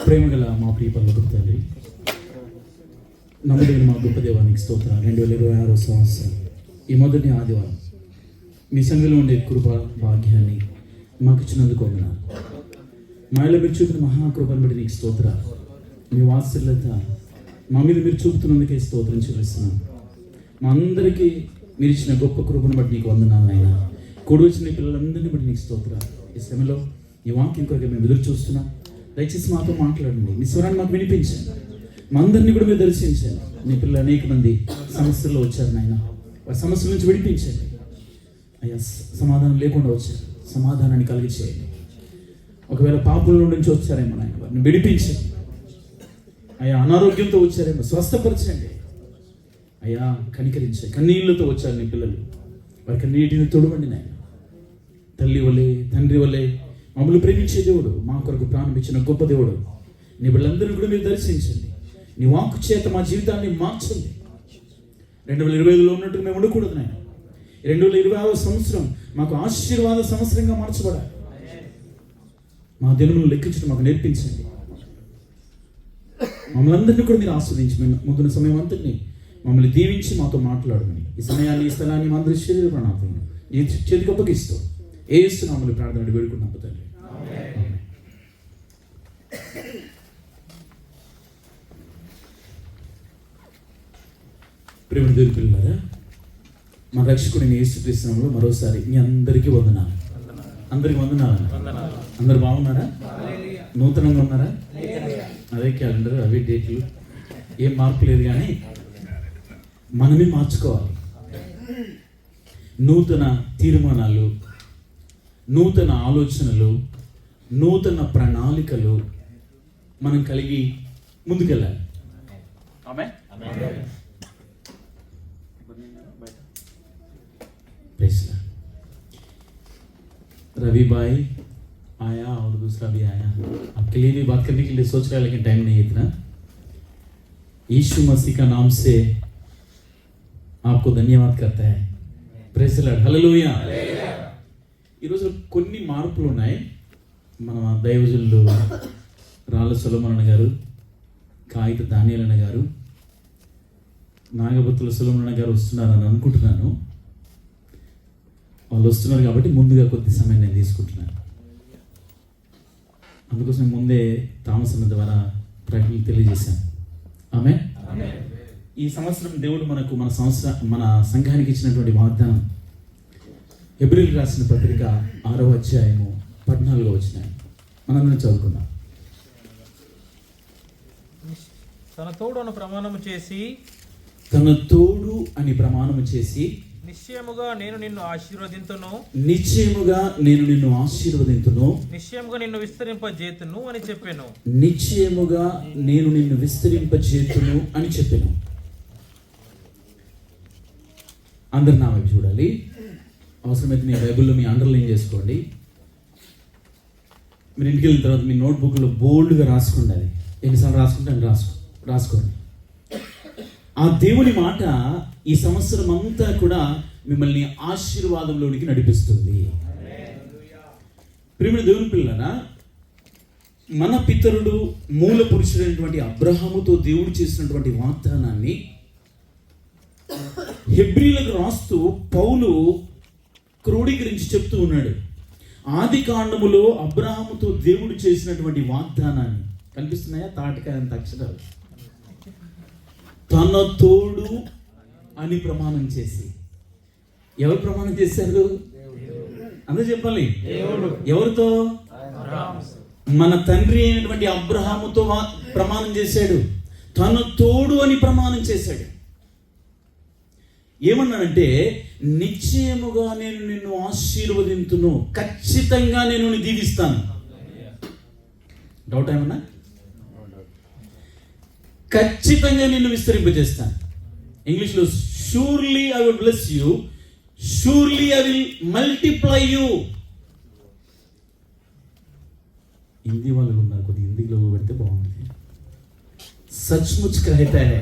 ప్రేమగల మా ప్రియ పరలోకపు తండ్రి, నమ్మదగిన మా గొప్ప దేవానికి స్తోత్రం. 2026 సంవత్సరం ఈ మొదటి ఆదివారం మీ సంఘంలో ఉండే కృప భాగ్యాన్ని మాకు ఇచ్చినందుకు వందనాలు. మాయలో మీరు చూపిన మహాకృపను బట్టి నీకు స్తోత్రాలు. మీ వాత్సల్యత మా మీద మీరు చూపుతున్నందుకే స్తోత్రం చెల్లిస్తున్నాను. మా అందరికీ మీరు ఇచ్చిన గొప్ప కృపను బట్టి నీకు వందనాలు అయినా. కూడి వచ్చిన పిల్లలందరినీ బట్టి నీకు స్తోత్రాలు. ఈ సమయంలో ఈ వాక్యం కొరకు మేము ఎదురు చూస్తున్నాం. దయచేసి మాతో మాట్లాడండి, మీ స్వరాన్ని మాకు వినిపించండి. మా అందరినీ కూడా మీరు దర్శించండి. మీ పిల్లలు అనేక మంది సమస్యల్లో వచ్చారు నాయన, వారి సమస్యల నుంచి విడిపించండి అయ్యా. సమాధానం లేకుండా వచ్చారు, సమాధానాన్ని కలిగి చేయండి. ఒకవేళ పాపుల నుంచి వచ్చారేమో నాయన, వారిని విడిపించండి అయ్యా. అనారోగ్యంతో వచ్చారేమో స్వస్థపరచండి అయ్యా. కనికరించండి. కన్నీళ్లతో వచ్చారు నీ పిల్లలు, వారి కన్నీటిని తొడవండి నాయన. తల్లి వలె తండ్రి వలె మమ్మల్ని ప్రేమించే దేవుడు, మా కొరకు ప్రాణం ఇచ్చిన గొప్ప దేవుడు, నీ బిడ్డలందరినీ కూడా మీరు దర్శించండి. నీ వాక్కు చేత మా జీవితాన్ని మార్చండి. 2025లో ఉన్నట్టు మేము ఉండకూడదు నాయన. 2026 సంవత్సరం మాకు ఆశీర్వాద సంవత్సరంగా మార్చబడాలి. మా దినములు లెక్కించడం మాకు నేర్పించండి. మమ్మల్ని అందరినీ కూడా మీరు ఆస్వాదించి ముందున్న సమయం అంతటిని మమ్మల్ని దీవించి మాతో మాట్లాడమని ఈ సమయాన్ని ఈ స్థలాన్ని మా అందరి శరీర ప్రణాళికలను ఈ చేతికి అప్పగిస్తూ యేసు నామములో ప్రార్థన వేడుకున్నాం తండ్రి. ప్రేమ దేవుని పిల్లలారా, మా రక్షకుడిని యేసుక్రీస్తు నామములో మరోసారి మీ అందరికీ వందనాలు. అందరికి వందనాలు. అందరు బాగున్నారా? నూతనంగా ఉన్నారా? అదే క్యాలెండర్, అవే డేట్లు, ఏం మార్పు లేదు. కానీ మనమే మార్చుకోవాలి. నూతన తీర్మానాలు, నూతన ఆలోచనలు, నూతన ప్రణాళికలు మనం కలిగి ముందుకెళ్ళాలి. रवि भाई आया और दूसरा भी आया, आपके लिए भी बात करने के लिए सोच रहा है, लेकिन टाइम नहीं है इतना. यीशु मसीह का नाम से आपको धन्यवाद करता है. प्रेज द लॉर्ड, హల్లెలూయా. ఈరోజు కొన్ని మార్పులు ఉన్నాయి. మన దైవజనులు రాళ్ళ సొలొమోన్ గారు, కాగిత దానియేల్ గారు, నాగబత్తుల సొలొమోన్ గారు వస్తున్నారని అనుకుంటున్నాను. వాళ్ళు వస్తున్నారు కాబట్టి ముందుగా కొద్ది సమయం నేను తీసుకుంటున్నాను. అందుకోసం ముందే తామసన ద్వారా ప్రకటనలు తెలియజేశాను. ఆమేన్. ఈ సంవత్సరం దేవుడు మనకు మన సంఘానికి ఇచ్చినటువంటి వాగ్దానం హెబ్రీయులకు రాసిన పత్రిక 6వ అధ్యాయము 14వ వచనం మనందరం చదువుకుందాం. తన తోడు అని ప్రమాణము చేసి నిశ్చయముగా నేను నిన్ను ఆశీర్వదింతును, నిశ్చయముగా నిన్ను విస్తరింపజేతును అని చెప్పాను. నిశ్చయముగా నేను నిన్ను విస్తరింపజేతును అని చెప్పాను. అందరు నా వైపు చూడాలి. అవసరమైతే మీ బైబిల్లో మీ అండర్లైన్ చేసుకోండి. మీరు ఇంటికి వెళ్ళిన తర్వాత మీ నోట్బుక్లో బోల్డ్గా రాసుకోండి. అది ఎన్నిసార్లు రాసుకుంటే రాసుకోండి. ఆ దేవుని మాట ఈ సంవత్సరం అంతా కూడా మిమ్మల్ని ఆశీర్వాదంలోనికి నడిపిస్తుంది. ప్రియమైన దేవుని పిల్లలారా, మన పితరుడు మూల పురుషుడైనటువంటి అబ్రహాముతో దేవుడు చేసినటువంటి వాగ్దానాన్ని హెబ్రీయులకు రాస్తూ పౌలు క్రోడీకరించి చెప్తూ ఉన్నాడు. ఆది కాండములో అబ్రహాముతో దేవుడు చేసినటువంటి వాగ్దానాన్ని కనిపిస్తున్నాయా? తాటికాయ అంత అక్షరాలు. తన తోడు అని ప్రమాణం చేసి, ఎవరు ప్రమాణం చేశారు? అందరూ చెప్పాలి. ఎవరితో? మన తండ్రి అయినటువంటి అబ్రహాముతో ప్రమాణం చేశాడు. తన తోడు అని ప్రమాణం చేశాడు. ఏమన్నాడంటే, నిశ్చయముగా నేను నిన్ను ఆశీర్వదింతును, ఖచ్చితంగా నేను నిన్ను దీవిస్తాను. డౌట్ ఏమన్నా? ఖచ్చితంగా నిన్ను విస్తరింపజేస్తాను. ఇంగ్లీష్లో surely I will bless you, surely I will multiply you. Hindi వాళ్ళు ఉన్నారు, కొద్దిగా హిందీలో పెడితే బాగుంటుంది. సచ్ముచ్ కహతా హై.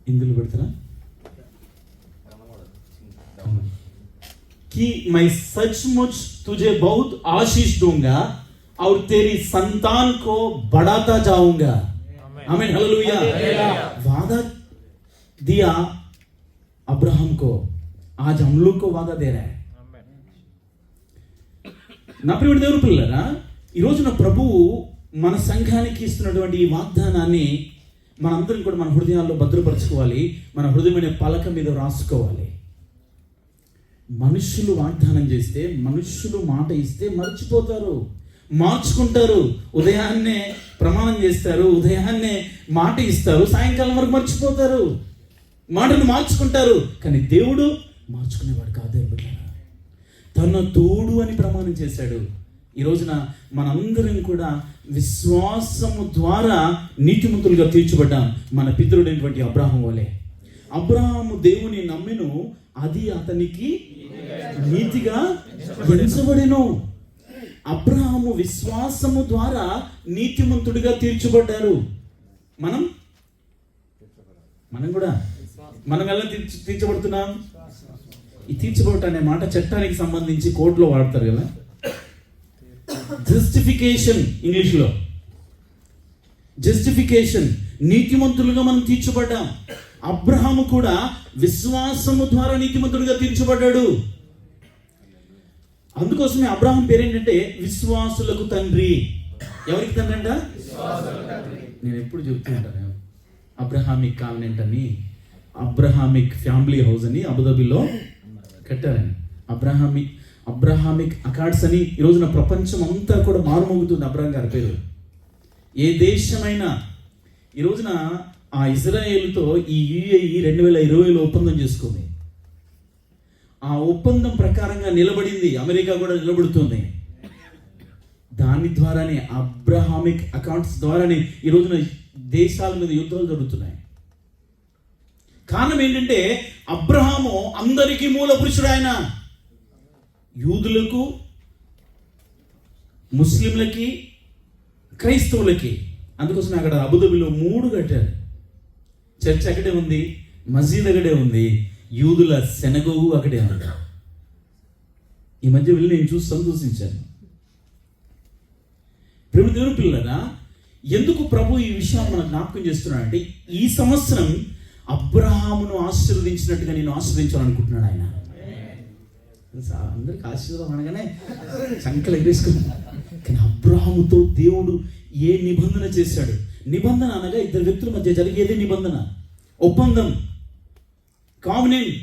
హిందీలో పెడతారా? कि मैं सचमुच तुझे बहुत आशीष दूंगा और तेरी संतान को बढ़ाता जाऊंगा। आमीन, हालेलुया। वादा दिया अब्राहम को, आज हम लोग को वादा दे रहा है। నా ప్రియమైన దేవుని పిల్లరా, ఈ రోజున ప్రభువు మన సంఘానికి ఇస్తున్నటువంటి ఈ వాగ్దానాన్ని మనందరం కూడా మన హృదయాల్లో భద్రపరచుకోవాలి, మన హృదయమైన పలక మీద రాసుకోవాలి. మనుషులు వాగ్దానం చేస్తే, మనుషులు మాట ఇస్తే మర్చిపోతారు, మార్చుకుంటారు. ఉదయాన్నే ప్రమాణం చేస్తారు, ఉదయాన్నే మాట ఇస్తారు, సాయంకాలం వరకు మర్చిపోతారు, మాటను మార్చుకుంటారు. కానీ దేవుడు మార్చుకునేవాడు కాదు. తన తోడు అని ప్రమాణం చేశాడు. ఈ రోజున మనందరం కూడా విశ్వాసము ద్వారా నీతిమంతులుగా తీర్చబడ్డాం, మన పితరుడైనటువంటి అబ్రాహాము వలె. అబ్రాహాము దేవుని నమ్మెను, అది అతనికి నీతిగా ఎంచబడెను. అబ్రాహాము విశ్వాసము ద్వారా నీతిమంతుడిగా తీర్చబడ్డారు. మనం కూడా ఎలా తీర్చబడుతున్నాం? ఈ తీర్చబడటం అనే మాట చట్టానికి సంబంధించి కోర్టులో వాడతారు కదా, జస్టిఫికేషన్ ఇంగ్లీష్లో. జస్టిఫికేషన్, నీతిమంతులుగా మనం తీర్చబడ్డాం. అబ్రహాము కూడా విశ్వాసము ద్వారా నీతిమంతుడిగా తీర్చబడ్డాడు. అందుకోసమే అబ్రహాం పేరేంటంటే విశ్వాసులకు తండ్రి. ఎవరికి తండ్రి అంట? నేను ఎప్పుడు చెప్తూ ఉంటాను, అబ్రహామిక్ కాన్వెంట్ అని, అబ్రహామిక్ ఫ్యామిలీ హౌస్ అని అబుదాబిలో కట్టారని, అబ్రహామిక్ అకార్డ్స్ అని. ఈ రోజున ప్రపంచం అంతా కూడా మారుమోగుతుంది అబ్రహాం గారి పేరు. ఏ దేశమైనా ఈ రోజున ఆ ఇజ్రాయేల్తో ఈ యుఏఈ 2020లో ఒప్పందం చేసుకుంది. ఆ ఒప్పందం ప్రకారంగా నిలబడింది. అమెరికా కూడా నిలబడుతుంది. దాని ద్వారానే, అబ్రహామిక్ అకౌంట్స్ ద్వారానే ఈ రోజున దేశాల మీద యుద్ధాలు జరుగుతున్నాయి. కారణం ఏంటంటే అబ్రహాము అందరికీ మూల పురుషుడు. ఆయన యూదులకు, ముస్లింలకి, క్రైస్తవులకి. అందుకోసం అక్కడ అబుదాబిలో 3 కట్టారు. చర్చ్ అక్కడే ఉంది, మసీద్ అక్కడే ఉంది, యూదుల సెనగోగు అక్కడే ఉంది. ఈ మధ్య వెళ్ళి నేను చూసి సంతోషించాను. ప్రేమ దేవుని పిల్లరా, ఎందుకు ప్రభు ఈ విషయాన్ని మనకు జ్ఞాపకం చేస్తున్నాడంటే, ఈ సంవత్సరం అబ్రహామును ఆశీర్వదించినట్టుగా నేను ఆశీర్వదించాలనుకుంటున్నాడు ఆయన. అందరికి ఆశీర్వాదం అనగానే సంకలు ఎగరేసుకున్నాను. కానీ అబ్రహాముతో దేవుడు ఏ నిబంధన చేశాడు? నిబంధన అనగా ఇద్దరు వ్యక్తుల మధ్య జరిగేదే నిబంధన, ఒప్పందం, కావెనెంట్.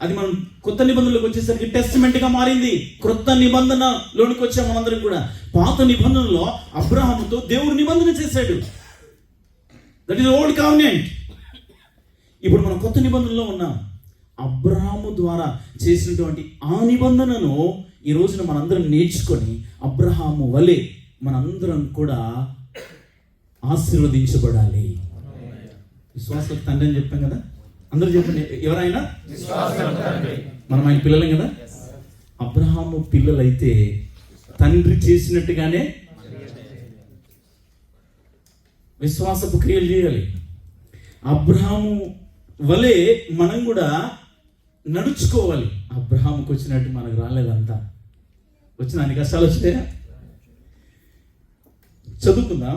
అది మనం కొత్త నిబంధనలోకి వచ్చేసరికి టెస్టమెంట్గా మారింది. క్రొత్త నిబంధనలోనికి వచ్చాం మనందరం కూడా. పాత నిబంధనలో అబ్రహాముతో దేవుడు నిబంధన చేశాడు, దట్ ఈస్ ఓల్డ్ కావెనెంట్. ఇప్పుడు మనం కొత్త నిబంధనలో ఉన్నాం. అబ్రహాము ద్వారా చేసినటువంటి ఆ నిబంధనను ఈ రోజున మనందరం నేర్చుకొని అబ్రహాము వలె మనందరం కూడా ఆశీర్వదించబడాలి. విశ్వాసులకు తండ్రి అని చెప్పాం కదా, అందరూ చెప్పండి. ఎవరైనా మనం ఆయన పిల్లలం కదా. అబ్రహాము పిల్లలైతే తండ్రి చేసినట్టుగానే విశ్వాసపు క్రియలు చేయాలి. అబ్రహాము వలె మనం కూడా నడుచుకోవాలి. అబ్రహాముకు వచ్చినట్టు మనకు రాలేదంతా. వచ్చిన అన్ని కష్టాలు వచ్చాయా? చదువుకుందాం.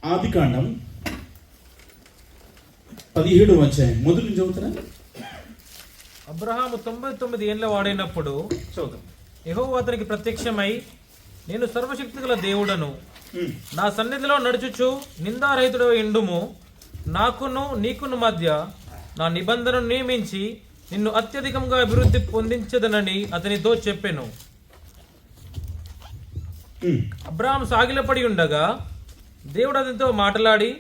ఆదికాండం 17వ అధ్యాయం మొదటి నుంచి చదువుతారా? అబ్రహాము 99 ఏళ్ల వాడైనప్పుడు యెహోవా అతనికి ప్రత్యక్షమై, నేను సర్వశక్తిగల దేవుడను, నా సన్నిధిలో నడుచుచు నిందారహితుడు ఎండుము, నాకును నీకును మధ్య నా నిబంధనను నియమించి నిన్ను అత్యధికంగా అభివృద్ధి పొందించదనని అతనితో చెప్పెను. అబ్రహాము సాగిలపడి ఉండగా దేవుడు అతనితో మాట్లాడి,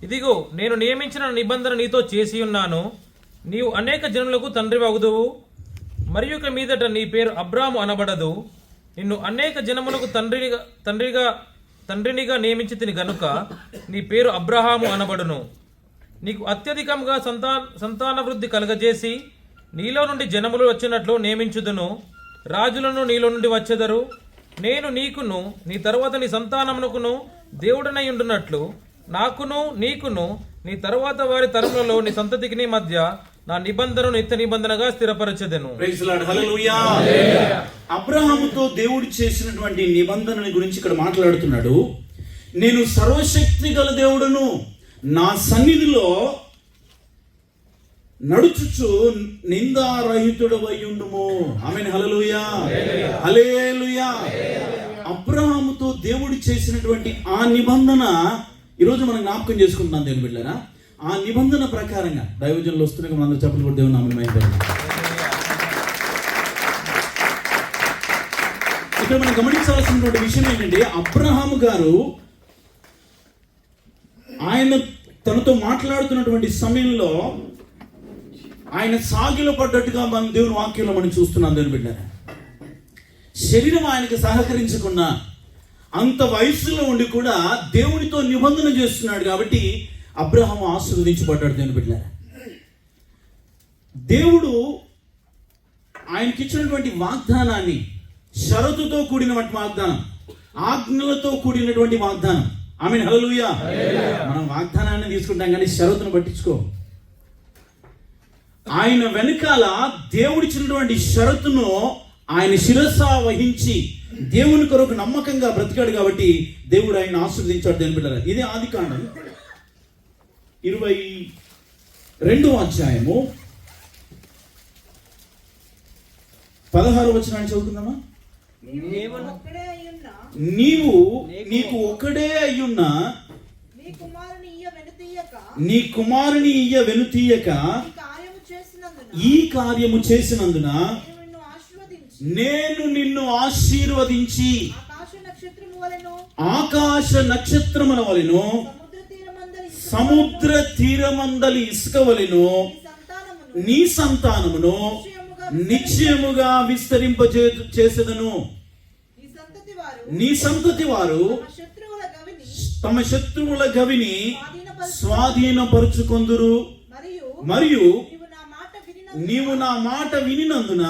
ఇదిగో నేను నియమించిన నిబంధన నీతో చేసి ఉన్నాను. నీవు అనేక జనులకు తండ్రి వగుదువు, మరియు ఇక మీదట నీ పేరు అబ్రాము అనబడదు. నిన్ను అనేక జనములకు తండ్రినిగా నియమించి తిని గనుక నీ పేరు అబ్రహాము అనబడును. నీకు అత్యధికంగా సంతాన వృద్ధి కలగజేసి నీలో నుండి జనములు వచ్చినట్లు నియమించుదును. రాజులను నీలో నుండి వచ్చెదరు. నేను నీకును నీ తరువాత నీ సంతానమునకును దేవుడనై ఉండునట్లు నాకును నీకును నీ తరువాత వారి తరములలో నీ సంతతికి మధ్య నా నిబంధనను నిత్య నిబంధనగా స్థిరపరచెదను. ప్రైజ్ ది లార్డ్, హల్లెలూయా. అబ్రహాముతో దేవుడు చేసినటువంటి నిబంధనల గురించి ఇక్కడ మాట్లాడుతున్నాడు. నేను సర్వశక్తి గల దేవుడును, నా సన్నిధిలో నడుచుచు నిందారహితుడవై ఉండుము. ఆమేన్, హల్లెలూయా, హల్లెలూయా. అబ్రహాముతో దేవుడు చేసినటువంటి ఆ నిబంధన ఈరోజు మనం జ్ఞాపకం చేసుకుంటున్నాం దేవుని బిడ్డలారా. ఆ నిబంధన ప్రకారంగా దైవజనులు వస్తున్నాక మనందరూ చెప్పలు కూడా దేవుని నామమున మహిమపరచండి. ఇక్కడ మనం గమనించాల్సినటువంటి విషయం ఏంటంటే, అబ్రహాము గారు ఆయన తనతో మాట్లాడుతున్నటువంటి సమయంలో ఆయన సాగిలో పడ్డట్టుగా మనం దేవుని వాక్యంలో మనం చూస్తున్నాం దేవుని బిడ్డలారా. శరీరం ఆయనకు సహకరించకుండా అంత వయసులో ఉండి కూడా దేవునితో నిబంధన చేస్తున్నాడు కాబట్టి అబ్రహాము ఆశీర్వదించబడ్డాడు దేవుని బిడ్డలారా. దేవుడు ఆయనకి ఇచ్చినటువంటి వాగ్దానాన్ని, షరతుతో కూడినటువంటి వాగ్దానం, ఆజ్ఞలతో కూడినటువంటి వాగ్దానం. ఆమేన్, హల్లెలూయా. మనం వాగ్దానాన్ని తీసుకుంటాం కానీ షరతును పట్టించుకో. ఆయన వెనకాల దేవుడిచ్చినటువంటి షరతును ఆయన శిరస్స వహించి దేవుని కొరకు నమ్మకంగా బ్రతికాడు కాబట్టి దేవుడు ఆయన ఆశీర్వదించాడు దేవుని బిడ్డలారా. ఇదే ఆదికాండం 22వ అధ్యాయము 16వ వచనాన్ని చదువుకుందామా? నీకు ఒక్కడే అయ్యున్న నీ కుమారుని ఇయ్య వెనుతీయక ఈ కార్యము చేసినందున నేను నిన్ను ఆశీర్వదించి ఆకాశ నక్షత్రముల వలెను సముద్ర తీరమందలి ఇసుక వలెను నీ సంతానమును నిశ్చయముగా విస్తరింపచేసేదను. నీ సంతతి వారు తమ శత్రువుల గవిని స్వాధీనపరుచుకొందురు. మరియు నీవు నా మాట వినినందున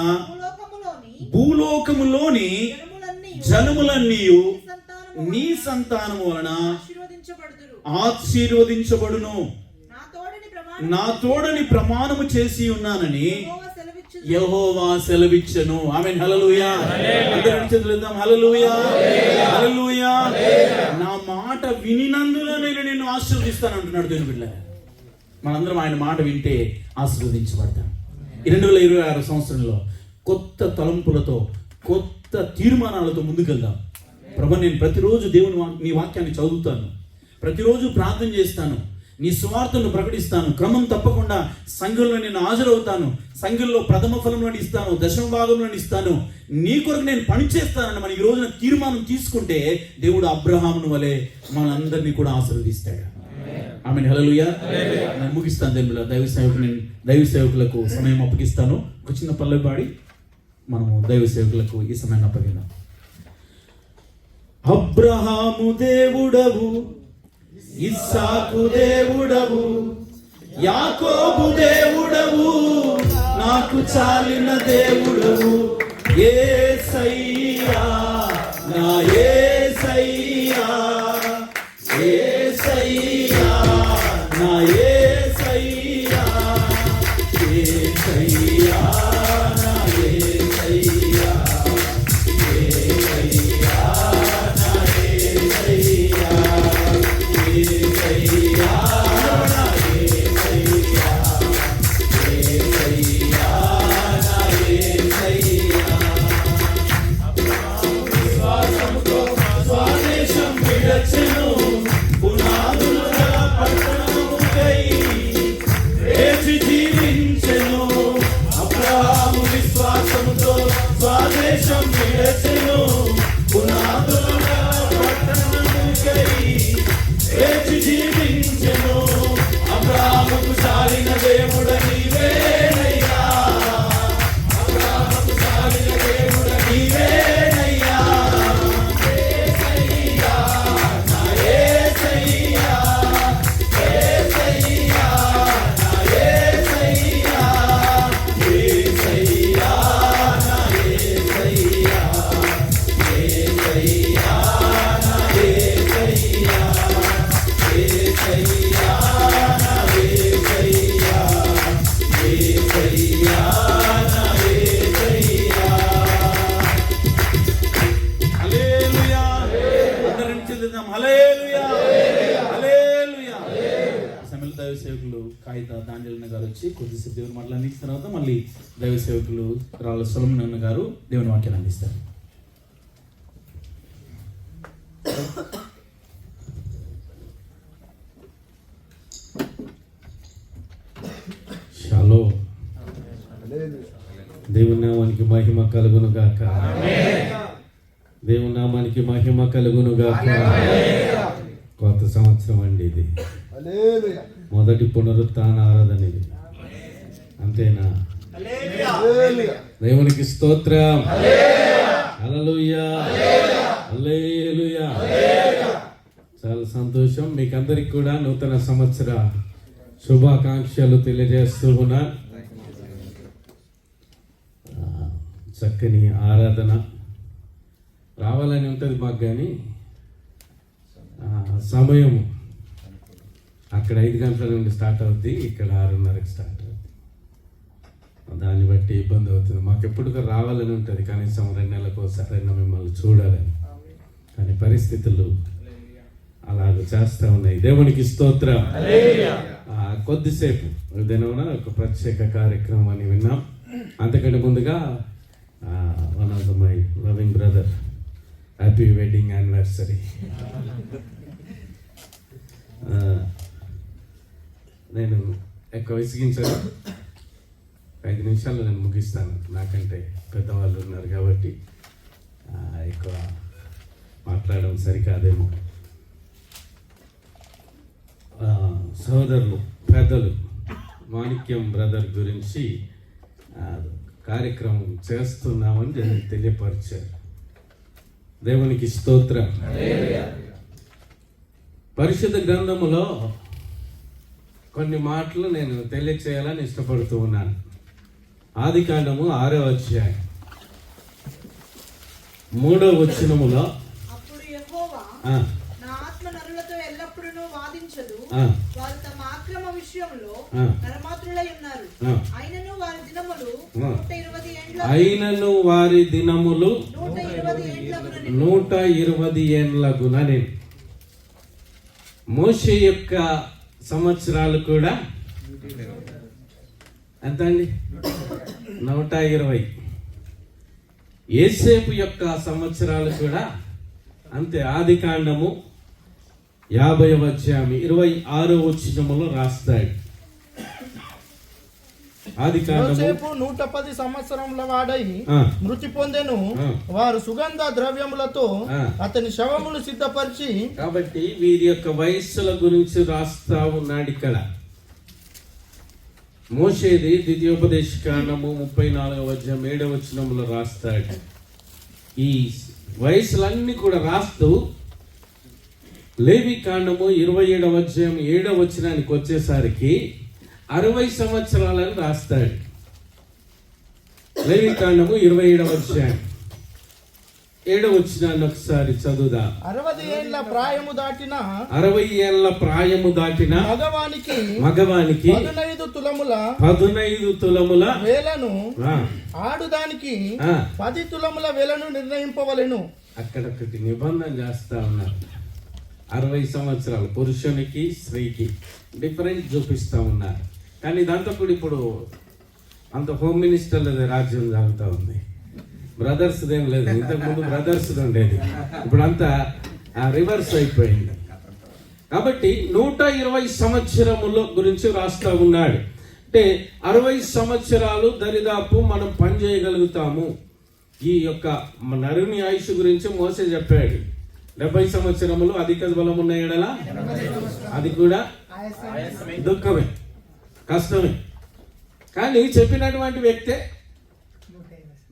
భూలోకములోని జనములన్నీ నీ సంతానము వలన ఆశీర్వదించబడును. నా తోడని ప్రమాణము చేసి ఉన్నానని యెహోవా సెలవిచ్చెను. ఆమేన్, హల్లెలూయా. అందరం చేతులెత్తుదాం. హల్లెలూయా, హల్లెలూయా. నా మాట వినినందున నేను నిన్ను ఆశీర్వదిస్తాను అంటున్నాడు దేవుని బిడ్డలారా. మనందరం ఆయన మాట వింటే ఆశీర్వదించబడతాం. 2026 సంవత్సరంలో కొత్త తలంపులతో, కొత్త తీర్మానాలతో ముందుకెళ్దాం. ప్రభు, నేను ప్రతిరోజు దేవుని నీ వాక్యాన్ని చదువుతాను, ప్రతిరోజు ప్రార్థన చేస్తాను, నీ సువార్తను ప్రకటిస్తాను, క్రమం తప్పకుండా సంఘంలో నేను హాజరవుతాను, సంఘంలో ప్రథమ ఫలంలో ఇస్తాను, దశమ భాగంలో ఇస్తాను, నీ కొరకు నేను పనిచేస్తానని మనం ఈ రోజున తీర్మానం తీసుకుంటే దేవుడు అబ్రహామును వలె మనందరినీ కూడా ఆశీర్వదిస్తాడు. ఆమేన్, హల్లెలూయా. నేను ముగిస్తాను దేవుళ్ళ దైవ సేవకులకు సమయం అప్పగిస్తాను. ఒక చిన్న పల్లె పాడి మనము దైవ సేవకులకు ఈ సమయాన్ని అప్పగిద్దాం. అబ్రహాము దేవుడవు, ఇస్సాకు దేవుడవు, యాకోబు దేవుడవు, నాకు చాలిన దేవుడవు, యేసయ్యా, నా యేసయ్యా, యేసయ్యా, నా యేసయ్యా, యేసయ్యా, నా యేసయ్యా, యేసయ్యా, నా యేసయ్యా, యేసయ్యా, నా యేసయ్యా, యేసయ్యా, నా యేసయ్యా. విశ్వాసముతో స్వదేశం విడచెను, పునాదులు గల పట్టణముకై వేచి జీవించెను. అబ్రహాము విశ్వాసముతో స్వదేశం విడచెను, పునాదులు గల పట్టణముకై వేచి జీవించెను. అబ్రహాముకు చాలిన దేవుడ నీవేనయ్యా, అబ్రహాముకు చాలిన దేవుడ నీవేనయ్యా, యేసయ్యా, నా యేసయ్యా, యేసయ్యా, నా యేసయ్యా, యేసయ్యా, నా యేసయ్యా, కాగిత దాంజలన్న గారు వచ్చి కొద్దిసేపు దేవుని మాటలు అందించిన తర్వాత మళ్ళీ దైవ సేవకులు రాళ్ళ సొలొమోన్ గారు దేవుని వాక్యాన్ని అందిస్తారు. షాలో దేవుని నామానికి మహిమ కలుగును గాక. దేవుని నామానికి మహిమ కలుగును గాక. కొత్త సంవత్సరం అండి ఇది, మొదటి పునరుత్థాన ఆరాధన ఇది, అంతేనా? దేవునికి స్తోత్రం. హల్లెలూయా, హల్లెలూయా. చాలా సంతోషం. మీకందరికి కూడా నూతన సంవత్సర శుభాకాంక్షలు తెలియజేస్తూ ఉన్నా. చక్కని ఆరాధన రావాలని ఉంటుంది మాకు, కానీ సమయం అక్కడ 5 గంటల నుండి స్టార్ట్ అవుద్ది, ఇక్కడ 6:30కి స్టార్ట్ అవుద్ది. దాన్ని బట్టి ఇబ్బంది అవుతుంది. మాకు ఎప్పటికో రావాలని ఉంటుంది, కనీసం 2 నెలలకు ఒకసారైనా మిమ్మల్ని చూడాలని, కానీ పరిస్థితులు అలాగ చేస్తూ ఉన్నాయి. దేవునికి స్తోత్రం. కొద్దిసేపు దినమున ఒక ప్రత్యేక కార్యక్రమం అని విన్నాం. అంతకంటే ముందుగా one of my loving brother, happy wedding anniversary. నేను ఎక్కువ విసిగించాను, 5 నిమిషాల్లో నేను ముగిస్తాను. నాకంటే పెద్దవాళ్ళు ఉన్నారు కాబట్టి ఎక్కువ మాట్లాడడం సరికాదేమో. సహోదరులు, పెద్దలు మాణిక్యం బ్రదర్ గురించి కార్యక్రమం చేస్తున్నామని తెలియపరిచారు. దేవునికి స్తోత్రం. పరిశుద్ధ గ్రంథములో కొన్ని మాటలు నేను తెలియచేయాలని ఇష్టపడుతూ ఉన్నాను. ఆదికాండము 6వ అధ్యాయం 3వ వచనములో, అప్పుడు యెహోవా నా ఆత్మ నరులతో ఎల్లప్పుడూ వాదించదు, వారు తమ ఆక్రమ విషయంలో నరమాత్రులై ఉన్నారు. అయినను వారి దినములు 120 ఏండ్లగునని. మోషే యొక్క సంవత్సరాలు కూడా ఎంత అండి? 120. యేసేపు యొక్క సంవత్సరాలు కూడా అంతే. ఆదికాండము 50వ అధ్యాయం 26వ వచనములో రాస్తాడు. యోసేపు 110 సంవత్సరముల వాడై మృతి పొందెను. వారు సుగంధ ద్రవ్యములతో అతని శవములు సిద్ధపరిచి. కాబట్టి వీరి యొక్క వయస్సుల గురించి రాస్తా ఉన్నాడు ఇక్కడ. మోషేది ద్వితీయోపదేశకాండము 34వ అధ్యాయం 7వ వచనములో రాస్తాడు. ఈ వయసులన్నీ కూడా రాస్తూ లేవి కాండము 27వ అధ్యాయం 7వ వచనానికి వచ్చేసరికి 60 సంవత్సరాలని రాస్తాడు. లేవి కాండము 27వ అధ్యాయం 7వ వచనాన్ని ఒకసారి చదువుదా. 60 ఏళ్ల ప్రాయము దాటిన 60 ఏళ్ల ప్రాయము దాటిన మగవానికి 15 తులముల వేలను, ఆడుదానికి 10 తులముల వేలను నిర్ణయింపవలెను. అక్కడ ఒకటి నిబంధన చేస్తా ఉన్నారు. 60 సంవత్సరాలు పురుషునికి స్త్రీకి డిఫరెంట్ చూపిస్తా ఉన్నారు. కానీ దాంతో కూడా ఇప్పుడు అంత హోమ్ మినిస్టర్ల రాజ్యం జరుగుతూ ఉంది. బ్రదర్స్ ఏం లేదు. ఇంతకుముందు బ్రదర్స్ ఉండేది, ఇప్పుడు అంతా రివర్స్ అయిపోయింది. కాబట్టి 120 సంవత్సరముల గురించి రాస్తా ఉన్నాడు. అంటే 60 సంవత్సరాలు దరిదాపు మనం పని చేయగలుగుతాము. ఈ యొక్క నరుని ఆయుష్ గురించి మోసే చెప్పాడు. 70 సంవత్సరములు అధిక బలం ఉన్న ఎడల అది కూడా దుఃఖమే, కష్టమే. కానీ చెప్పినటువంటి వ్యక్తే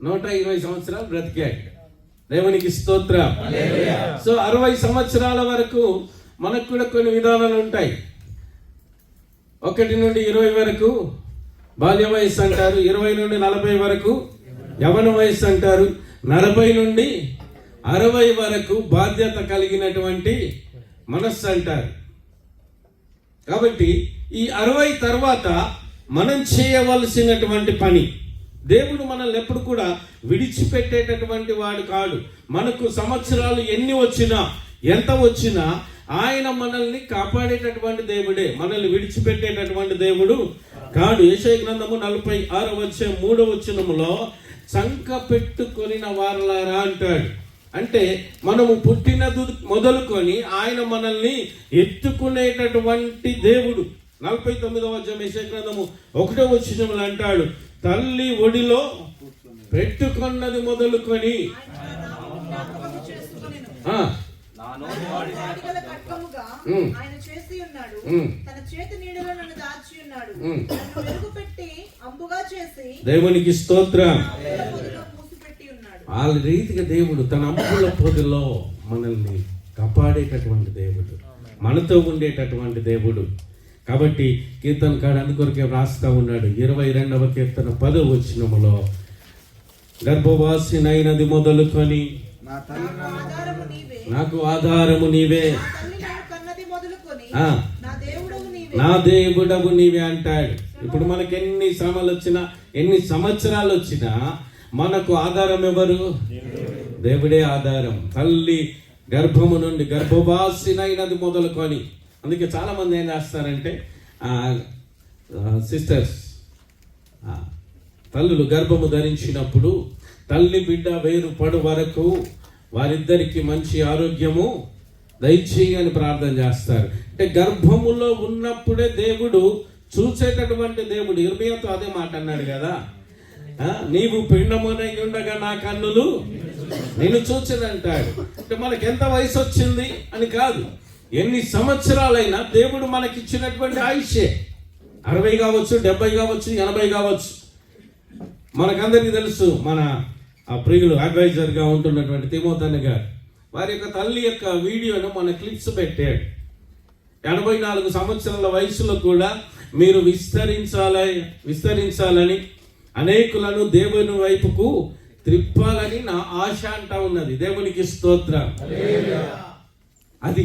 120 సంవత్సరాలు బ్రతికాడు. దేవునికి స్తోత్రం. సో 60 సంవత్సరాల వరకు మనకు కూడా కొన్ని విధానాలు ఉంటాయి. 1 నుండి 20 వరకు బాల్య వయస్సు అంటారు, 20 నుండి 40 వరకు యవన వయస్సు అంటారు, 40 నుండి 60 వరకు బాధ్యత కలిగినటువంటి మనస్సు అంటారు. కాబట్టి ఈ 60 తర్వాత మనం చేయవలసినటువంటి పని, దేవుడు మనల్ని ఎప్పుడు కూడా విడిచిపెట్టేటటువంటి వాడు కాడు. మనకు సంవత్సరాలు ఎన్ని వచ్చినా ఎంత వచ్చినా ఆయన మనల్ని కాపాడేటటువంటి దేవుడే, మనల్ని విడిచిపెట్టేటటువంటి దేవుడు కాడు. యెషయా గ్రంథము 46:3 చంక పెట్టుకొనిన వారలారా అంటాడు. అంటే మనము పుట్టినది మొదలుకొని ఆయన మనల్ని ఎత్తుకునేటటువంటి దేవుడు. 49 యెషయా గ్రంథము 1 అంటాడు, తల్లి ఒడిలో పెట్టుకున్నది మొదలుకొని జ్ఞాపకము చేసుకొనెను. వాడిగల ఖడ్గముగా ఆయన చేసి ఉన్నాడు. తన చేతి నీడలో నన్ను దాచి ఉన్నాడు. నన్ను వెలుగుపెట్టి అంబుగా చేసి దేవునికి స్తోత్రం. అంబుల పొదిలో మూసిపెట్టి ఉన్నాడు. ఆ రీతిగా దేవుడు తన అంబుల పొదిలో మనల్ని కాపాడేటటువంటి దేవుడు, మనతో ఉండేటటువంటి దేవుడు. కాబట్టి కీర్తనకాడు అందుకొరకే వ్రాస్తా ఉన్నాడు 22వ కీర్తన 10 గర్భవాసినైనది మొదలుకొని ఆధారము నీవే. నాకు ఆధారము నీవే, నా తల్లి నన్ను కన్నది మొదలుకొని ఆ, నా దేవుడవు నీవే. నా దేవుడవు నీవే అంటాడు. ఇప్పుడు మనకి ఎన్ని శ్రమలు వచ్చినా, ఎన్ని సంవత్సరాలు వచ్చినా మనకు ఆధారం ఎవరు? దేవుడే ఆధారం. తల్లి గర్భము నుండి గర్భవాసినైనది మొదలుకొని. అందుకే చాలా మంది ఏం చేస్తారంటే సిస్టర్స్, తల్లులు గర్భము ధరించినప్పుడు తల్లి బిడ్డ వేరు పడు వరకు వారిద్దరికి మంచి ఆరోగ్యము దయచేయని ప్రార్థన చేస్తారు. అంటే గర్భములో ఉన్నప్పుడే దేవుడు చూసేటటువంటి దేవుడు. ఇర్మియాతో అదే మాట అన్నాడు కదా, నీవు పిండమునై ఉండగా నా కన్నులు నేను చూచెనంటాడు. అంటే మనకి ఎంత వయసు వచ్చింది అని కాదు, ఎన్ని సంవత్సరాలైనా దేవుడు మనకిచ్చినటువంటి ఆయుష్యే. 60 కావచ్చు, 70 కావచ్చు, 80 కావచ్చు. మనకందరికీ తెలుసు, మన ప్రియులు అడ్వైజర్గా ఉంటున్నటువంటి తిమోతన్న గారు వారి యొక్క తల్లి యొక్క వీడియోను మన క్లిప్స్ పెట్టాడు. 84 సంవత్సరాల వయసులో కూడా మీరు విస్తరించాలని అనేకులను దేవుని వైపుకు త్రిప్పాలని నా ఆశ అంటా ఉన్నది. దేవునికి స్తోత్రం. అది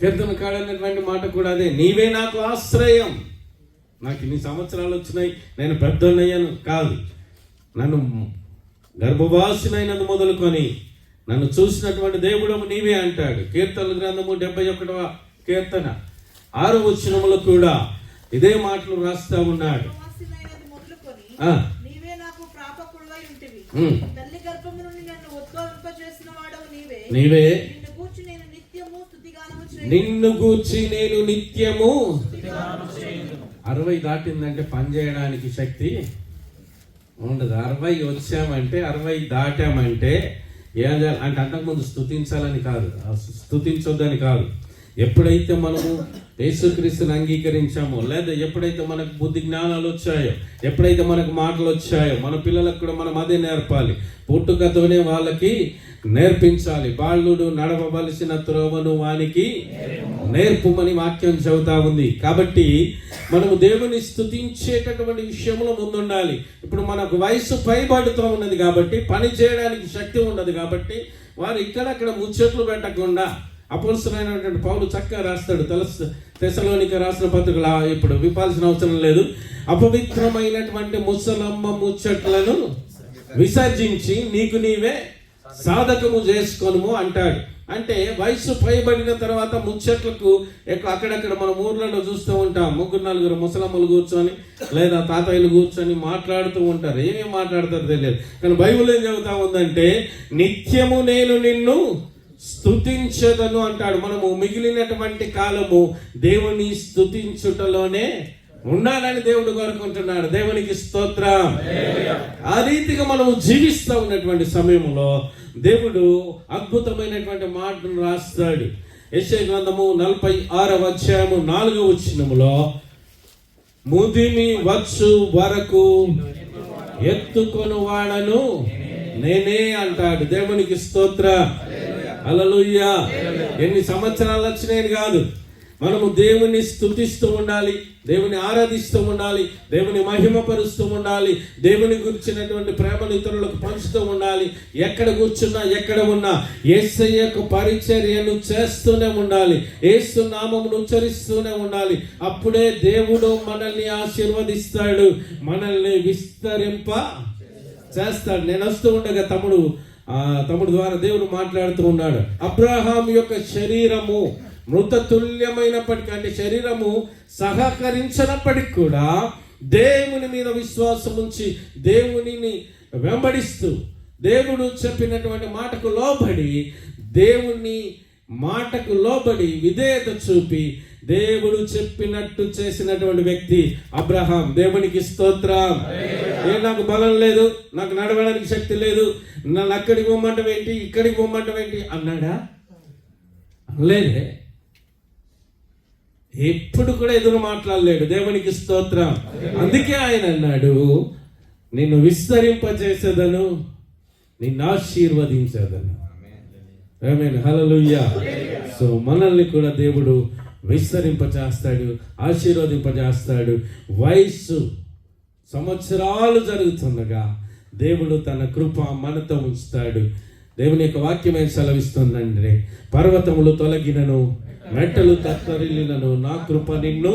కీర్తనకాడైనటువంటి మాట కూడా అదే, నీవే నాకు ఆశ్రయం. నాకు ఇన్ని సంవత్సరాలు వచ్చినాయి, నేను పెద్దోన్నయ్యాను కాదు, నన్ను గర్భవాసినైనది మొదలుకొని నన్ను చూసినటువంటి దేవుడు నీవే అంటాడు. కీర్తనల గ్రంథము 71వ కీర్తన 6వ వచనములో కూడా ఇదే మాటలు రాస్తా ఉన్నాడు. గర్భవాసినైనది మొదలుకొని నీవే నాకు ప్రాపకుడవై ఉంటివి. తల్లి గర్భము నుండి నన్ను ఉద్భవింపజేసిన వాడవు నీవే. నిన్ను గూర్చి నేను నిత్యము స్తుతిగానము చేయుదును. 60 దాటిందంటే పని చేయడానికి శక్తి ఉండదు. 60 వచ్చామంటే, 60 దాటామంటే ఏం చేయాలి అంటే, అంతకుముందు స్తుతించాలని కాదు, స్తుతించొద్దని కాదు. ఎప్పుడైతే మనము యేసుక్రీస్తుని అంగీకరించామో, లేదా ఎప్పుడైతే మనకు బుద్ధి జ్ఞానాలు వచ్చాయో, ఎప్పుడైతే మనకు మాటలు వచ్చాయో, మన పిల్లలకు కూడా మనం అదే నేర్పాలి. పుట్టుకతోనే వాళ్ళకి నేర్పించాలి. బాలుడు నడవవలసిన త్రోవను వానికి నేర్పుమని వాక్యం చెబుతా ఉంది. కాబట్టి మనము దేవుని స్తుతించేటటువంటి విషయంలో ముందుండాలి. ఇప్పుడు మనకు వయసు పైబడుతూ ఉన్నది కాబట్టి, పని చేయడానికి శక్తి ఉండదు కాబట్టి, వారు ఇక్కడక్కడ ముచ్చట్లు పెట్టకుండా, అపోస్తలుడైనటువంటి పౌలు చక్కగా రాస్తాడు, తెస్సలోనిక రాసిన పత్రికలు ఇప్పుడు విప్పాల్సిన అవసరం లేదు. అపవిత్రమైనటువంటి ముసలమ్మ ముచ్చట్లను విసర్జించి నీకు నీవే సాధకము చేసుకొనుము అంటాడు. అంటే వయసు పైబడిన తర్వాత ముచ్చట్లకు అక్కడక్కడ మనం ఊర్లలో చూస్తూ ఉంటాం, 3-4 ముసలమ్మలు కూర్చొని లేదా తాతయ్యలు కూర్చొని మాట్లాడుతూ ఉంటారు. ఏమేమి మాట్లాడతారో తెలియదు. కానీ బైబిల్ ఏం చెబుతా ఉందంటే, నిత్యము నేను నిన్ను స్తుతించదను అంటాడు. మనము మిగిలినటువంటి కాలము దేవుని స్తుతించుటలోనే ఉండాలని దేవుడు కోరుకుంటున్నాడు. దేవునికి స్తోత్రం. ఆ రీతిగా మనము జీవిస్తూ ఉన్నటువంటి సమయంలో దేవుడు అద్భుతమైనటువంటి మాటను రాస్తాడు. యెషయా గ్రంథము 46:4 ముదిమి వచ్చు వరకు ఎత్తుకొని వాడను నేనే అంటాడు. దేవునికి స్తోత్రం. హల్లెలూయా. ఎన్ని సంవత్సరాలు వచ్చినాయని కాదు, మనము దేవుని స్తుతిస్తూ ఉండాలి, దేవుని ఆరాధిస్తూ ఉండాలి, దేవుని మహిమపరుస్తూ ఉండాలి, దేవుని గురించినటువంటి ప్రేమను ఇతరులకు పంచుతూ ఉండాలి. ఎక్కడ కూర్చున్నా, ఎక్కడ ఉన్నా యేసయ్యకు పరిచర్యను చేస్తూనే ఉండాలి, యేసు నామమును ఉచ్చరిస్తూనే ఉండాలి. అప్పుడే దేవుడు మనల్ని ఆశీర్వదిస్తాడు, మనల్ని విస్తరింప చేస్తాడు. నేను వస్తూ ఉండగా తమ్ముడు తమ్ముడు ద్వారా దేవుడు మాట్లాడుతూ ఉన్నాడు. అబ్రహాం యొక్క శరీరము మృతతుల్యమైనప్పటికీ, అంటే శరీరము సహకరించినప్పటికి కూడా దేవుని మీద విశ్వాసం ఉంచి దేవునిని వెంబడిస్తూ దేవుడు చెప్పినటువంటి మాటకు లోబడి, దేవుని మాటకు లోబడి విధేయత చూపి దేవుడు చెప్పినట్టు చేసినటువంటి వ్యక్తి అబ్రహాం. దేవునికి స్తోత్రం. నాకు బలం లేదు, నాకు నడవడానికి శక్తి లేదు, నన్ను అక్కడికి పొమ్మంటవేంటి, ఇక్కడికి పొమ్మంటవేంటి అన్నాడా? లేదే. ఎప్పుడు కూడా ఎదురు మాట్లాడలేడు. దేవునికి స్తోత్రం. అందుకే ఆయన అన్నాడు, నిన్ను విస్తరింపచేసేదను, నిన్ను ఆశీర్వదించేదను. ఆమేన్, హల్లెలూయా. సో మనల్ని కూడా దేవుడు విస్తరింపచేస్తాడు, ఆశీర్వదింపజేస్తాడు. వయస్సు సంవత్సరాలు జరుగుతుండగా దేవుడు తన కృప మనతో ఉంచుతాడు. దేవుని యొక్క వాక్యమే సెలవిస్తుందండి, పర్వతములు తొలగినను మెట్టలు తత్తరిల్లినను నా కృప నిన్ను.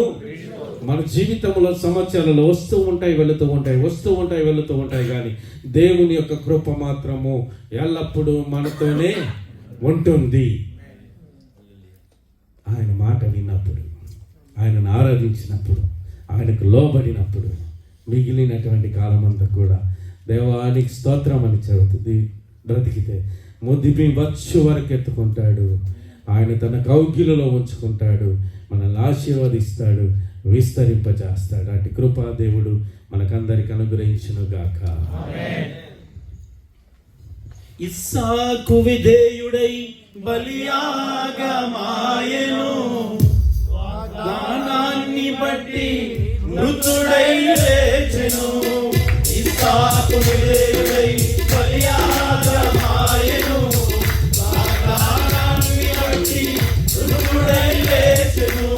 మన జీవితంలో సంవత్సరాలు వస్తూ ఉంటాయి, వెళుతూ ఉంటాయి, వస్తూ ఉంటాయి, వెళుతూ ఉంటాయి, కానీ దేవుని యొక్క కృప మాత్రము ఎల్లప్పుడూ మనతోనే ఉంటుంది. ఆయన మాట విన్నప్పుడు, ఆయనను ఆరాధించినప్పుడు, ఆయనకు లోబడినప్పుడు మిగిలినటువంటి కాలం అంతా కూడా దేవానికి స్తోత్రం అని చెబుతుంది. బ్రతికితే ముద్దిపి వచ్చు వరకు ఎత్తుకుంటాడు, ఆయన తన కౌగిలిలో ఉంచుకుంటాడు, మనల్ని ఆశీర్వదిస్తాడు, విస్తరింపజేస్తాడు. అటు కృపా దేవుడు మనకందరికి అనుగ్రహించును గాక. ఇస్సాకు విధేయుడై బలియాగమాయెను, వాగ్దానాన్ని బట్టి మృతుడై లేచెను. ఇస్సాకు విధేయుడై బలియాగమాయెను, వాగ్దానాన్ని బట్టి మృతుడై లేచెను.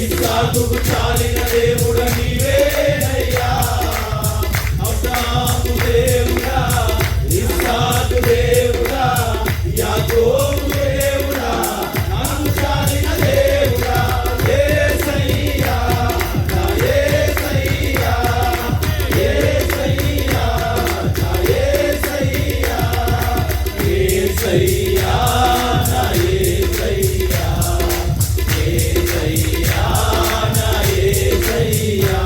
ఇస్సాకుకు చాలిన దేవుడ నీవేనయ్యా, అబ్రాహాము దేవుడా, ఇస్సాకు దేవుడా, యాకోబు దేవుడా, నాకు చాలిన దేవుడా, యేసయ్యా, నా యేసయ్యా, యేసయ్యా, నా యేసయ్యా, యేసయ్యా, నా యేసయ్యా, యేసయ్యా, నా యేసయ్యా.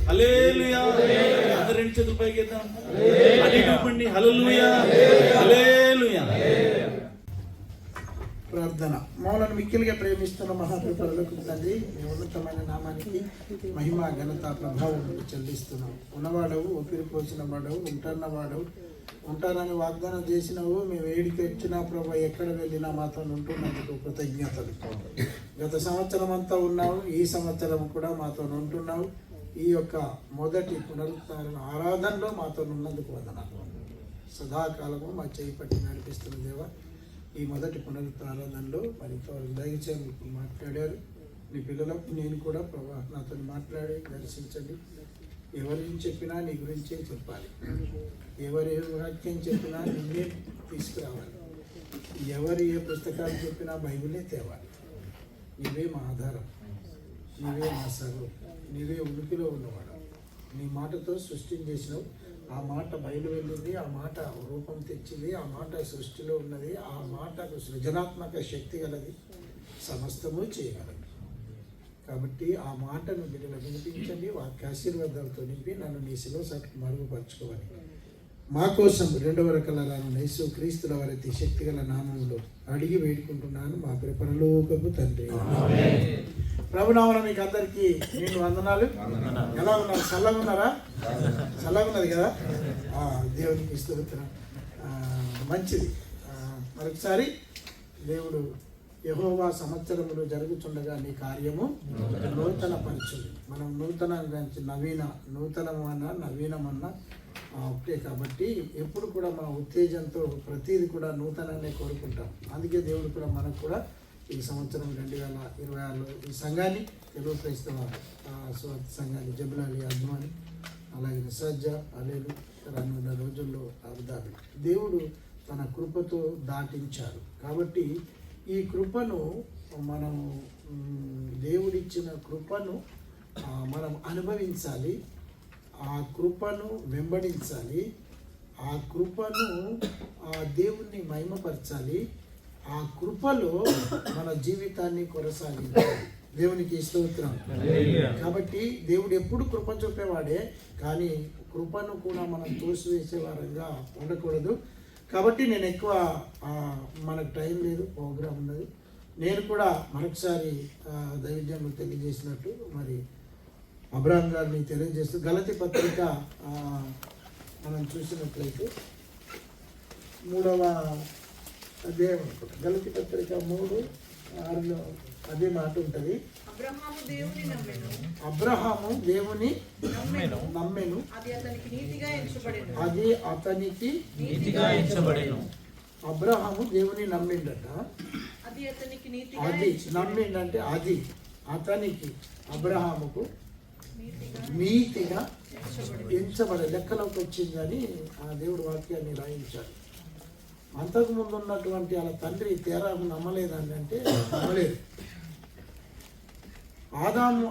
హల్లెలూయా. అందరూ రెండు చేతులు పైకెత్తాం. హల్లెలూయా, హల్లెలూయా. ప్రార్థన. మౌలను మిక్కిలిగా ప్రేమిస్తున్న మహాప్రభులకు తండ్రి, మీ ఉన్నతమైన నామానికి మహిమ, ఘనత, ప్రభావం చెల్లిస్తున్నాం. ఉన్నవాడవు, ఊపిరి పోసిన వాడవు, ఉంటున్నవాడవు, ఉంటానని వాగ్దానం చేసినవు. మేము ఏడికి వచ్చినా ప్రభు, ఎక్కడ వెళ్ళినా మాతో ఉంటున్నందుకు కృతజ్ఞతలు. గత సంవత్సరం అంతా ఉన్నావు, ఈ సంవత్సరం కూడా మాతో ఉంటున్నావు. ఈ యొక్క మొదటి పునరుద్ధరణ ఆరాధనలో మాతో ఉన్నందుకు వందనాలు. సదాకాలము మా చేయి పట్టి నడిపిస్తున్న దేవ, ఈ మొదటి పునరుద్ధరణలో మరి దయచేసి మాట్లాడారు. నీ పిల్లలకు నేను కూడా ప్రభా నాతో మాట్లాడి దర్శించండి. ఎవరిని చెప్పినా నీ గురించే చెప్పాలి, ఎవరి వాక్యం చెప్పినా నిన్నే తీసుకురావాలి, ఎవరు ఏ పుస్తకాలు చెప్పినా బైబిలే తేవాలి. నీవే మా ఆధారం, నీవే మా సర్వం, నీవే ఉనికిలో ఉన్నవాడు. నీ మాటతో సృష్టిని చేసినావు, ఆ మాట బయలు వెళ్ళింది, ఆ మాట రూపం తెచ్చింది, ఆ మాట సృష్టిలో ఉన్నది, ఆ మాటకు సృజనాత్మక శక్తి గలది, సమస్తము చేయగలదు. కాబట్టి ఆ మాటను బిడ్డలు వినిపించండి, వాక్య ఆశీర్వాదాలతో నింపి నన్ను నీ శిలో సాటుకు మరుగుపరచుకోవాలి. మా కోసం రెండవ రకాలను యేసు క్రీస్తుల వారి శక్తిగల నామంలో అడిగి వేడుకుంటున్నాను మా పరలోకపు తండ్రి. ప్రభునామన మీకు అందరికీ నేను వందనాలు. ఎలా ఉన్నారు? చల్లగా ఉన్నారా? చల్లగా ఉన్నది కదా, దేవునికి స్తోత్రం. మంచిది. మరొకసారి దేవుడు యెహోవా సంవత్సరములు జరుగుతుండగా నీ కార్యము నూతన పరచుడు. మనం నూతన నూతనమన్నా నవీనమన్నా ఒకటే. కాబట్టి ఎప్పుడు కూడా మన ఉత్తేజంతో ప్రతిదీ కూడా నూతనాన్ని కోరుకుంటాం. అందుకే దేవుడు కూడా మనకు కూడా ఈ సంవత్సరం 2026లో ఈ సంఘాన్ని, తెలుగు క్రైస్తవ స్వార్థ సంఘాన్ని, జబులాలి అజ్మాని, అలాగే సజ్జ అలేలు రానున్న రోజుల్లో అబుదాబి దేవుడు తన కృపతో దాటించారు. కాబట్టి ఈ కృపను మనము, దేవుడిచ్చిన కృపను మనం అనుభవించాలి, ఆ కృపను వెంబడించాలి, ఆ కృపను ఆ దేవుణ్ణి మహిమపరచాలి. ఆ కృపలో మన జీవితాన్ని కొనసాగించాలి. దేవునికి స్తోత్రం. కాబట్టి దేవుడు ఎప్పుడు కృప చూపేవాడే, కానీ కృపను కూడా మనం తోసివేసే వారంగా ఉండకూడదు. కాబట్టి నేను ఎక్కువ మనకు టైం లేదు, ప్రోగ్రాం ఉన్నది. నేను కూడా మరొకసారి దైవజనులు తెలియజేసినట్టు మరి అబ్రహాం గారిని తెలియజేస్తూ గలతీ పత్రిక మనం చూసినట్లయితే 3వ అధ్యాయం గలతీ పత్రిక 3:6 అదే మాట ఉంటుంది. అబ్రహాము దేవుని నమ్మెను, అది అతనికి నీతిగా ఎంచబడెను. అబ్రహాము దేవుని నమ్మిండట. అది నమ్మిండంటే అది అతనికి అబ్రహాముకు నీతిగా ఎంచబడే లెక్కలోకి వచ్చిందని ఆ దేవుడు వాక్యాన్ని రాయించాడు. అంతకుముందు ఉన్నటువంటి వాళ్ళ తండ్రి తేరాకు నమ్మలేదని అంటే నమ్మలేదు.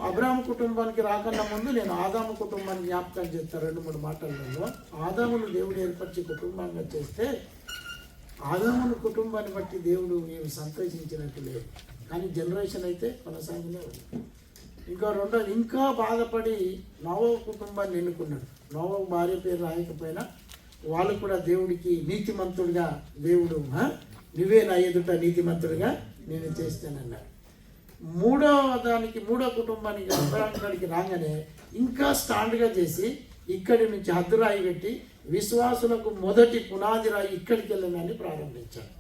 అబ్రాహాము కుటుంబానికి రాకన్నా ముందు నేను ఆదాము కుటుంబాన్ని జ్ఞాపకం చేస్తాను 2-3 మాటలలో. ఆదామును దేవుడు ఏర్పరిచి కుటుంబంగా చేస్తే ఆదామును కుటుంబాన్ని బట్టి దేవుడు ఏమి సంతోషించినట్టు లేదు. కానీ జనరేషన్ అయితే కొనసాగినే ఉంది. ఇంకా బాధపడి నోవహు కుటుంబాన్ని ఎన్నుకున్నాడు. నోవహు భార్య పేరు రాయకపోయినా వాళ్ళు కూడా దేవుడికి నీతిమంతుడిగా దేవుడు నువ్వే నా ఎదుట నీతిమంతుడిగా నేను చేస్తానన్నాడు. మూడో కుటుంబానికి అబ్రహాము కాడికి రాగానే ఇంకా స్టాండ్గా చేసి ఇక్కడి నుంచి హద్దురాయి పెట్టి విశ్వాసులకు మొదటి పునాది రాయి ఇక్కడికి వెళ్ళనని ప్రారంభించాడు.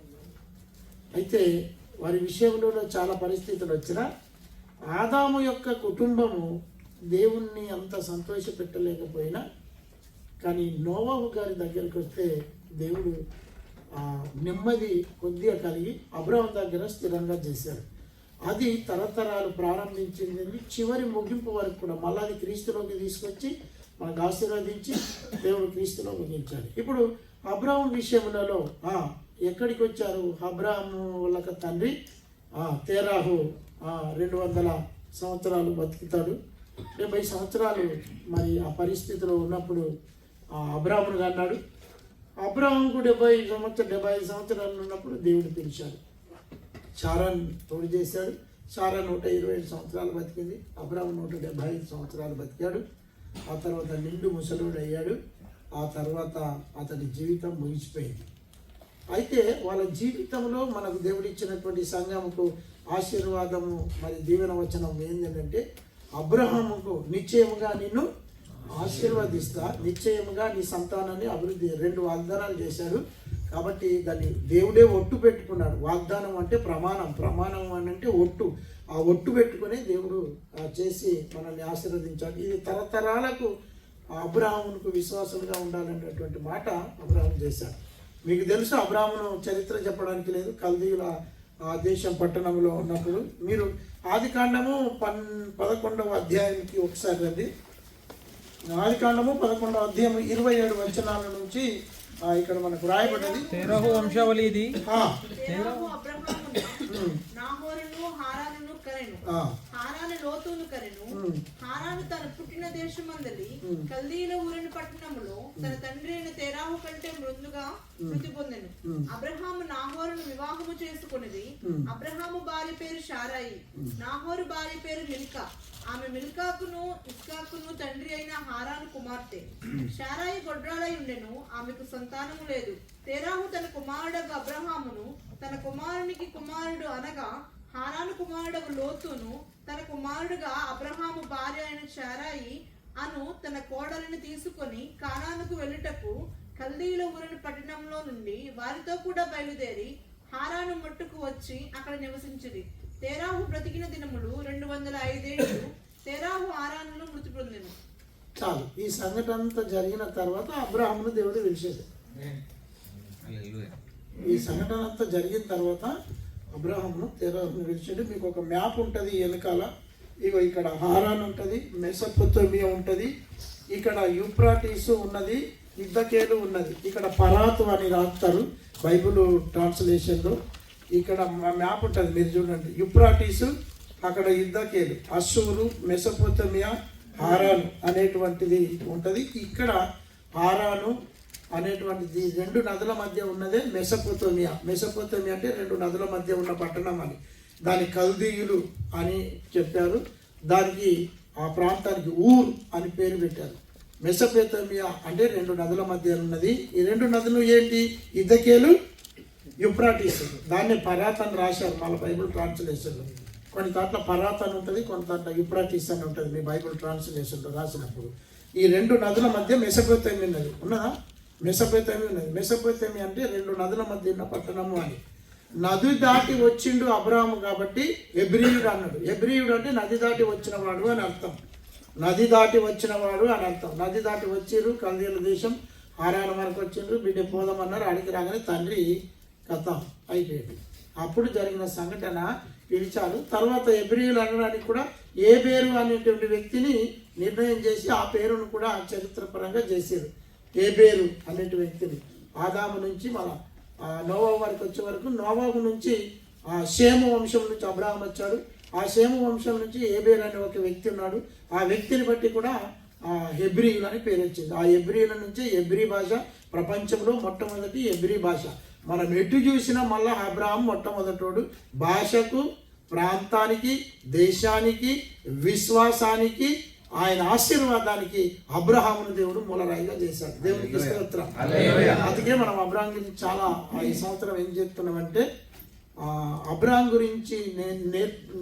అయితే వారి విషయంలో చాలా పరిస్థితులు వచ్చినా ఆదాము యొక్క కుటుంబము దేవుణ్ణి అంత సంతోషపెట్టలేకపోయినా, కానీ నోవహు గారి దగ్గరికి వస్తే దేవుడు నెమ్మది కొద్దిగా కలిగి అబ్రహాము దగ్గర స్థిరంగా చేశాడు. అది తరతరాలు ప్రారంభించింది, చివరి ముగింపు వరకు కూడా మళ్ళీ అది క్రీస్తులోకి తీసుకొచ్చి మనకు ఆశీర్వదించి దేవుడు క్రీస్తులో ముగించాడు. ఇప్పుడు అబ్రహాము విషయంలో ఎక్కడికి వచ్చారు? అబ్రహాము వాళ్ళకి తండ్రి తేరాహు 200 సంవత్సరాలు బతుకుతాడు. 70 సంవత్సరాలు మరి ఆ పరిస్థితిలో ఉన్నప్పుడు అబ్రహామును అన్నాడు. అబ్రహాముకు 75 సంవత్సరాలు ఉన్నప్పుడు దేవుడు పిలిచాడు. శారాను తోడు చేశాడు. శారా 125 సంవత్సరాలు బతికింది. అబ్రహాము 175 సంవత్సరాలు బతికాడు. ఆ తర్వాత నిండు ముసలుడు అయ్యాడు. ఆ తర్వాత అతడి జీవితం ముగిసిపోయింది. అయితే వాళ్ళ జీవితంలో మనకు దేవుడు ఇచ్చినటువంటి సంఘముకు ఆశీర్వాదము మరి దీవెన వచనం ఏంటంటే, అబ్రహాముకు నిశ్చయముగా నిన్ను ఆశీర్వదిస్తా, నిశ్చయముగా నీ సంతానాన్ని అభివృద్ధి 2 వాగ్దానాలు చేశాడు. కాబట్టి దాన్ని దేవుడే ఒట్టు పెట్టుకున్నాడు. వాగ్దానం అంటే ప్రమాణం అని అంటే ఒట్టు. ఆ ఒట్టు పెట్టుకుని దేవుడు చేసి మనల్ని ఆశీర్వదించాడు. ఇది తరతరాలకు అబ్రహాముకు విశ్వాసంగా ఉండాలనేటువంటి మాట అబ్రహాము చేశాడు. మీకు తెలుసు, అబ్రహామును చరిత్ర చెప్పడానికి లేదు. కల్దీయుల దేశం పట్టణంలో ఉన్నప్పుడు మీరు ఆదికాండము 11వ అధ్యాయానికి ఒకసారి రండి. ఆదికాండము 11వ అధ్యాయం 27 వచనాల నుంచి ఇక్కడ మనకు రాయబడ్డది. తేరహు వంశావళి ఇది. హారాను లోతును కరెను. హారాను తన పుట్టిన దేశమందలి కల్దీల ఊరిని పట్టణములో తన తండ్రి అయిన తేరాహు కంటే మృతి పొందెను. అబ్రహాము నాహోరును వివాహము చేసుకున్నది. అబ్రహాము భార్య పేరు శారాయి, నాహోరు భార్య పేరు మిల్కా. ఆమె మిల్కాకును ఇస్కాకును తండ్రి అయిన హారాను కుమార్తె. శారాయి గొడ్రాలై ఉండెను, ఆమెకు సంతానము లేదు. తేరాహు తన కుమారుడు అబ్రహామును తన కుమారునికి కుమారుడు అనగా హారాను కుమారుడు లోతును తన కుమారుడుగా అబ్రహాము భార్య అయిన శారాయి అను తన కోడలిని తీసుకొని కానానుకు వెళ్ళుటకు కల్దీల ఊరిని పట్టణంలో నుండి వారితో కూడా బయలుదేరి హారాను మట్టుకు వచ్చి అక్కడ నివసించింది. తేరాహు బ్రతికిన దినములు 205 ఏళ్ళు. తేరాహు హారానులో మృతి పొందెను. చాలు. ఈ సంఘటన అంతా జరిగిన తర్వాత అబ్రహామును దేవుడు పిలిచేది. ఈ సంఘటన అంతా జరిగిన తర్వాత అబ్రహామును తేరాహును పిలిచాడు. మీకు ఒక మ్యాప్ ఉంటుంది వెనకాల. ఇగో ఇక్కడ హారాన్ ఉంటుంది, మెసొపొతేమియా ఉంటుంది, ఇక్కడ యూఫ్రాటీసు ఉన్నది, ఇద్దకేలు ఉన్నది, ఇక్కడ పరాతు అని రాస్తారు బైబిల్ ట్రాన్స్లేషన్లో. ఇక్కడ మ్యాప్ ఉంటుంది, మీరు చూడండి. యూఫ్రాటీసు, అక్కడ ఇద్దకేలు, అస్సూరు, మెసొపొతేమియా, హారాను అనేటువంటిది ఉంటుంది. ఇక్కడ హారాను అనేటువంటిది 2 నదుల మధ్య ఉన్నదే మెసొపొతేమియా. మెసొపొతేమియా అంటే 2 నదుల మధ్య ఉన్న పట్టణం అని. దాని కల్దీయులు అని చెప్పారు. దానికి ఆ ప్రాంతానికి ఊర్ అని పేరు పెట్టారు. మెసొపొతేమియా అంటే 2 నదుల మధ్య ఉన్నది. ఈ 2 నదులు ఏంటి? ఇద్దకేలు, యూఫ్రాటీస్. దాన్ని పరాత్ అని రాశారు మన బైబిల్ ట్రాన్స్లేషన్లో. కొన్ని దాంట్లో పరాత్ అని ఉంటుంది, కొన్ని దాంట్లో యూఫ్రాటీస్ అని ఉంటుంది మీ బైబిల్ ట్రాన్స్లేషన్లో రాసినప్పుడు. ఈ 2 నదుల మధ్య మెసొపొతేమియా ఉన్నది. ఉన్నదా? మెసొపొతేమియా ఉన్నది. మెసొపొతేమియా అంటే 2 నదుల మధ్య ఉన్న పట్టణము అని. నది దాటి వచ్చిండు అబ్రాహాము కాబట్టి ఎబ్రీయుడు అన్నాడు. ఎబ్రీయుడు అంటే నది దాటి వచ్చినవాడు అని అర్థం. నది దాటి వచ్చినవాడు అని అర్థం. నది దాటి వచ్చిర్రు, కల్దీయుల దేశం హారాను వరకు వచ్చిండ్రు. బిడ్డ పోదామన్నారు. అడిగి రాగానే తండ్రి కథ అయిపోయింది. అప్పుడు జరిగిన సంఘటన పిలిచారు. తర్వాత ఎబ్రీయులు అనడానికి కూడా ఏబేరు అనేటువంటి వ్యక్తిని నిర్ణయం చేసి ఆ పేరును కూడా చరిత్రపరంగా చేశారు. ఏబేరు అనేటి వ్యక్తిని ఆదాము నుంచి మన నోవాహు వరకు వచ్చే వరకు, నోవాహు నుంచి షేము వంశం నుంచి అబ్రాహాం వచ్చాడు. ఆ షేము వంశం నుంచి ఏబేరు అనే ఒక వ్యక్తి ఉన్నాడు. ఆ వ్యక్తిని బట్టి కూడా హెబ్రీయులు అని పేరు వచ్చింది. ఆ హెబ్రీయుల నుంచి హెబ్రీ భాష ప్రపంచంలో మొట్టమొదటి హెబ్రీ భాష. మనం ఎటు చూసినా మళ్ళా అబ్రాహాం మొట్టమొదటోడు. భాషకు, ప్రాంతానికి, దేశానికి, విశ్వాసానికి, ఆయన ఆశీర్వాదానికి అబ్రహామును దేవుడు మూలరాయిగా చేశాడు. దేవునికి స్తోత్రం. అందుకే మనం అబ్రహాం గురించి చాలా ఈ సంవత్సరం ఏం చెప్తున్నామంటే, అబ్రహాం గురించి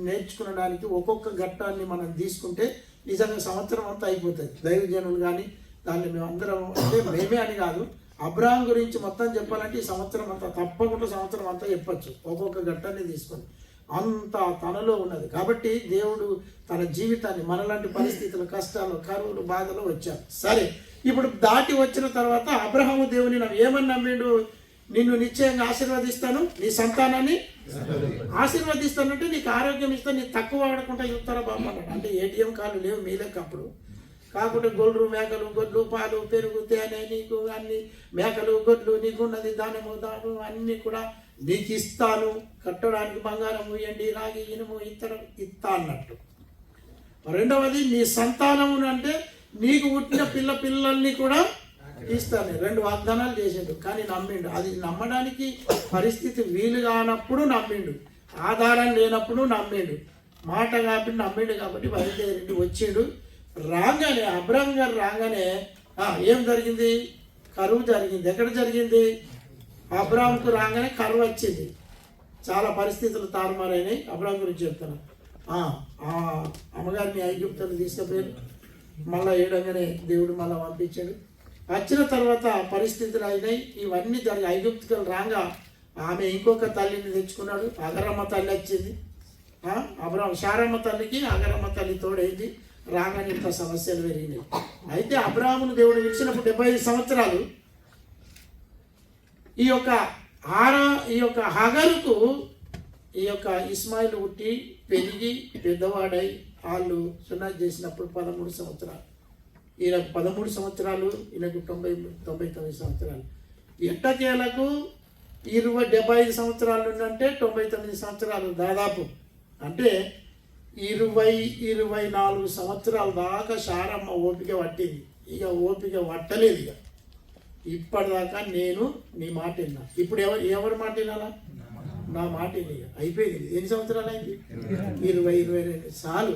నేర్చుకునడానికి ఒక్కొక్క ఘట్టాన్ని మనం తీసుకుంటే నిజంగా సంవత్సరం అంతా అయిపోతుంది. దైవజనులు కానీ దాన్ని మేము అందరం అంటే మేమే అని కాదు, అబ్రహాం గురించి మొత్తం చెప్పాలంటే ఈ సంవత్సరం అంతా తప్పకుండా సంవత్సరం అంతా చెప్పచ్చు ఒక్కొక్క ఘట్టాన్ని తీసుకొని. అంత తనలో ఉన్నది కాబట్టి దేవుడు తన జీవితాన్ని మనలాంటి పరిస్థితులు, కష్టాలు, కరువులు, బాధలు వచ్చారు. సరే, ఇప్పుడు దాటి వచ్చిన తర్వాత అబ్రహాము దేవుని ఏమని నమ్మిండు? నిన్ను నిశ్చయంగా ఆశీర్వదిస్తాను, నీ సంతానాన్ని ఆశీర్వదిస్తానంటే నీకు ఆరోగ్యం ఇస్తాను, నీ తక్కువ వాడకుండా చెప్తారా బాబు అన్నాడు. అంటే ఏటీఎం కార్డు లేవు మీ లెక్క అప్పుడు. కాకుండా గొడ్లు, మేకలు, గొడ్లు, పాలు, పెరుగు, తేనె, నీకు అన్ని మేకలు, గొడ్లు, నీకున్నది దానము, దాను అన్నీ కూడా నీకు ఇస్తాను, కట్టడానికి బంగారం, ఎండి, రాగి, ఇనుము ఇస్తా అన్నట్టు. రెండవది నీ సంతానము అంటే నీకు పుట్టిన పిల్లల్ని కూడా ఇస్తాను. 2 వాగ్దానాలు చేసిండు. కానీ నమ్మిండు. అది నమ్మడానికి పరిస్థితి వీలు కానప్పుడు నమ్మిండు, ఆధారం లేనప్పుడు నమ్మిండు, మాట కాబట్టి నమ్మిండు. కాబట్టి బయలుదేరి వచ్చిండు. రాగానే అబ్రహాం గారు రాగానే ఏం జరిగింది? కరువు జరిగింది. ఎక్కడ జరిగింది? అబ్రహాంకు రాగానే కరువు వచ్చింది. చాలా పరిస్థితులు తారుమారైనాయి. అబ్రహాం గురించి చెప్తాను. అమ్మగారిని ఐగుప్తులు తీసుకుపోయారు. మళ్ళీ ఏడంగానే దేవుడు మళ్ళీ పంపించాడు. వచ్చిన తర్వాత పరిస్థితులు అయినాయి. ఇవన్నీ జరిగి ఐగుప్తులు రాగా ఆమె ఇంకొక తల్లిని తెచ్చుకున్నాడు. అగరమ్మ తల్లి వచ్చింది. అబ్రహాం శారమ్మ తల్లికి అగరమ్మ తల్లి తోడైంది. రాగానే ఇంత సమస్యలు పెరిగినాయి. అయితే అబ్రహామును దేవుడు పిలిచినప్పుడు 75 సంవత్సరాలు ఈ యొక్క హగరుకు ఈ యొక్క ఇస్మాయిల్ పుట్టి పెరిగి పెద్దవాడై వాళ్ళు సున్నాతి చేసినప్పుడు 13 సంవత్సరాలు. ఈయనకు 13 సంవత్సరాలు, ఈయనకు 99 సంవత్సరాలు. ఎట్టకేలకు 75 సంవత్సరాలు ఉందంటే 99 సంవత్సరాలు దాదాపు. అంటే 24 సంవత్సరాల దాకా శారమ్మ ఓపిక పట్టింది. ఇక ఓపిక పట్టలేదు. ఇక ఇప్పటిదాకా నేను నీ మాట విన్నా. ఇప్పుడు ఎవరి మాట వినాలా? నా మాట విని అయిపోయింది. ఎన్ని సంవత్సరాలు అయింది? 22 సార్లు.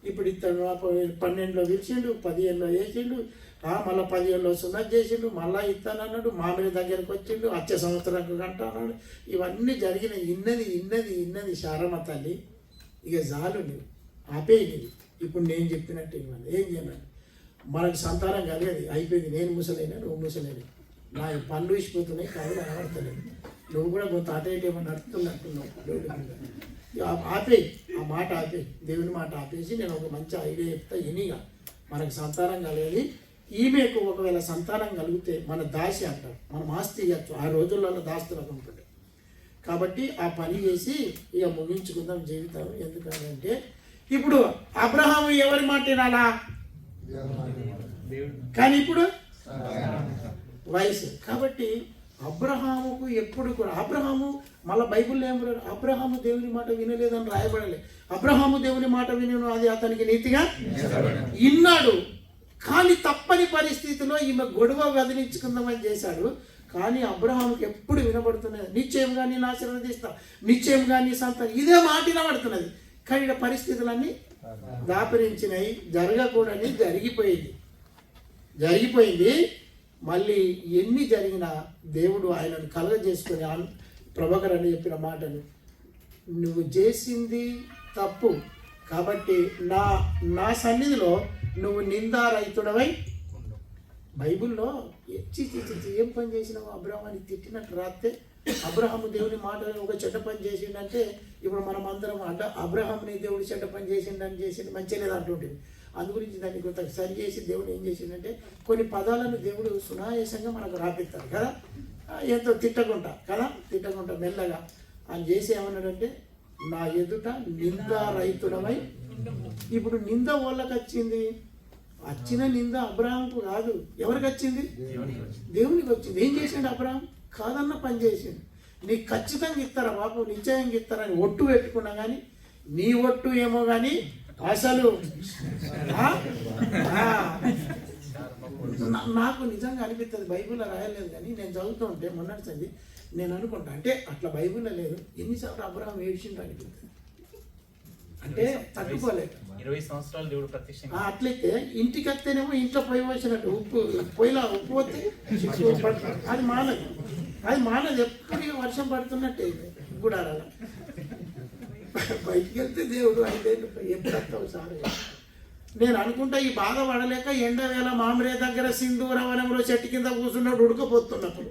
ఇప్పుడు ఇతను 12లో పిలిచిండు, 15లో వేసిండు, మళ్ళీ 15లో సున్నతి చేసిండు, మళ్ళీ ఇస్తానన్నాడు, మామిడి దగ్గరకు వచ్చిండు, వచ్చే సంవత్సరానికి గంట అన్నాడు. ఇవన్నీ జరిగిన ఇన్నది శారమ్మ తల్లి. ఇక చాలు, నువ్వు ఆపేయి. ఇప్పుడు నేను చెప్పినట్టు ఇవ్వండి. ఏం చేయమని మనకు సంతానం కలిగేది అయిపోయింది. నేను ముసలేనా, నువ్వు ముసలేని, నా పళ్ళు ఇచ్చిపోతున్నాయి, కాదు కనబడతలేదు. నువ్వు కూడా కొంత అటు ఇటు ఏమో నడుస్తున్నట్టున్నావు. ఆపేయి, ఆ మాట ఆపేయి, దేవుని మాట ఆపేసి నేను ఒక మంచి ఐడియా చెప్తా. ఎనిగా మనకు సంతానం కలిగేది. ఈమెకు ఒకవేళ సంతానం కలిగితే మన దాసి అంటారు, మనం ఆస్తి ఇవ్వచ్చు. ఆ రోజులలో దాస్తులకు ఉంటుంది. కాబట్టి ఆ పని చేసి ఇక ముగించుకుందాం జీవితం. ఎందుకంటే ఇప్పుడు అబ్రహాము ఎవరి మాట వినాలా? కానీ ఇప్పుడు వయసు. కాబట్టి అబ్రహాముకు ఎప్పుడు కూడా అబ్రహాము మళ్ళీ బైబిల్లో ఏం అబ్రహాము దేవుని మాట వినలేదని రాయబడలే. అబ్రహాము దేవుని మాట వినను, అది అతనికి నీతిగా ఇన్నాడు. కానీ తప్పని పరిస్థితిలో ఈమె గొడవ వదిలించుకుందామని చేశాడు. కానీ అబ్రహాముకి ఎప్పుడు వినబడుతున్నది, నిశ్చయంగా నేను ఆశీర్వదిస్తా, నిశ్చయంగా నీ సంతానం, ఇదే మాట వినబడుతున్నది. కానీ ఇక్కడ పరిస్థితులన్నీ దాపరించినాయి, జరగకూడని జరిగిపోయింది. మళ్ళీ ఎన్ని జరిగినా దేవుడు ఆయనను కలగజేసుకొని ప్రభాకర్ అని చెప్పిన మాటను, నువ్వు చేసింది తప్పు కాబట్టి నా సన్నిధిలో నువ్వు నిందారహితుడవై. బైబిల్లో ఏం పని చేసినావు అబ్రహామాన్ని తిట్టినట్టు రాస్తే, అబ్రహాము దేవుని మాట ఒక చెడ్డ పని చేసిండంటే ఇప్పుడు మనం అందరం అబ్రహాంని దేవుడు చెడ్డ పని చేసిండు మంచిగా లేదు అంటుంటుంది. అందు గురించి దాన్ని కొంత సరి చేసి దేవుడు ఏం చేసిండంటే కొన్ని పదాలను దేవుడు సునాయాసంగా మనకు రాపిస్తాడు కదా, ఎంతో తిట్టకుండా మెల్లగా ఆయన చేసి ఏమన్నాడంటే, నా ఎదుట నిందారహితుడమై. ఇప్పుడు నింద వాళ్ళకి వచ్చిన నింద అబ్రహాంకు కాదు, ఎవరికి వచ్చింది? దేవునికి వచ్చింది. ఏం చేసిండు అబ్రహాం? కాదన్న పని చేసిండు. నీకు ఖచ్చితంగా ఇస్తారా బాబు, నిశ్చయంగా ఇస్తారని ఒట్టు పెట్టుకున్నా కానీ నీ ఒట్టు ఏమో కానీ అసలు నాకు నిజంగా అనిపిస్తుంది. బైబిల్లో రాయలేదు కానీ నేను చదువుతూ ఉంటే మొన్నటి నేను అనుకుంటా, అంటే అట్లా బైబిల్లో లేదు, ఎన్నిసార్లు అబ్రహాం ఏడ్చిండు అనిపిస్తుంది. అంటే తట్టుకోలేదు. 20 సంవత్సరాలు దేవుడు ప్రత్యక్షంగా. అట్లయితే ఇంటికి వస్తేనేమో ఇంట్లో పొయ్యి వచ్చినట్టు పొయ్యిలా ఉప్పు వస్తే అది మానదు. ఎప్పుడు వర్షం పడుతున్నట్టే గుడారాల. బయటికి వెళ్తే దేవుడు 5 ఏళ్ళు ఎప్పుడు వస్తావు సార్. నేను అనుకుంటా ఈ బాధ పడలేక ఎండవేళ మామిరే దగ్గర సింధూరవనంలో చెట్టు కింద కూర్చున్నాడు ఉడకపోతున్నప్పుడు,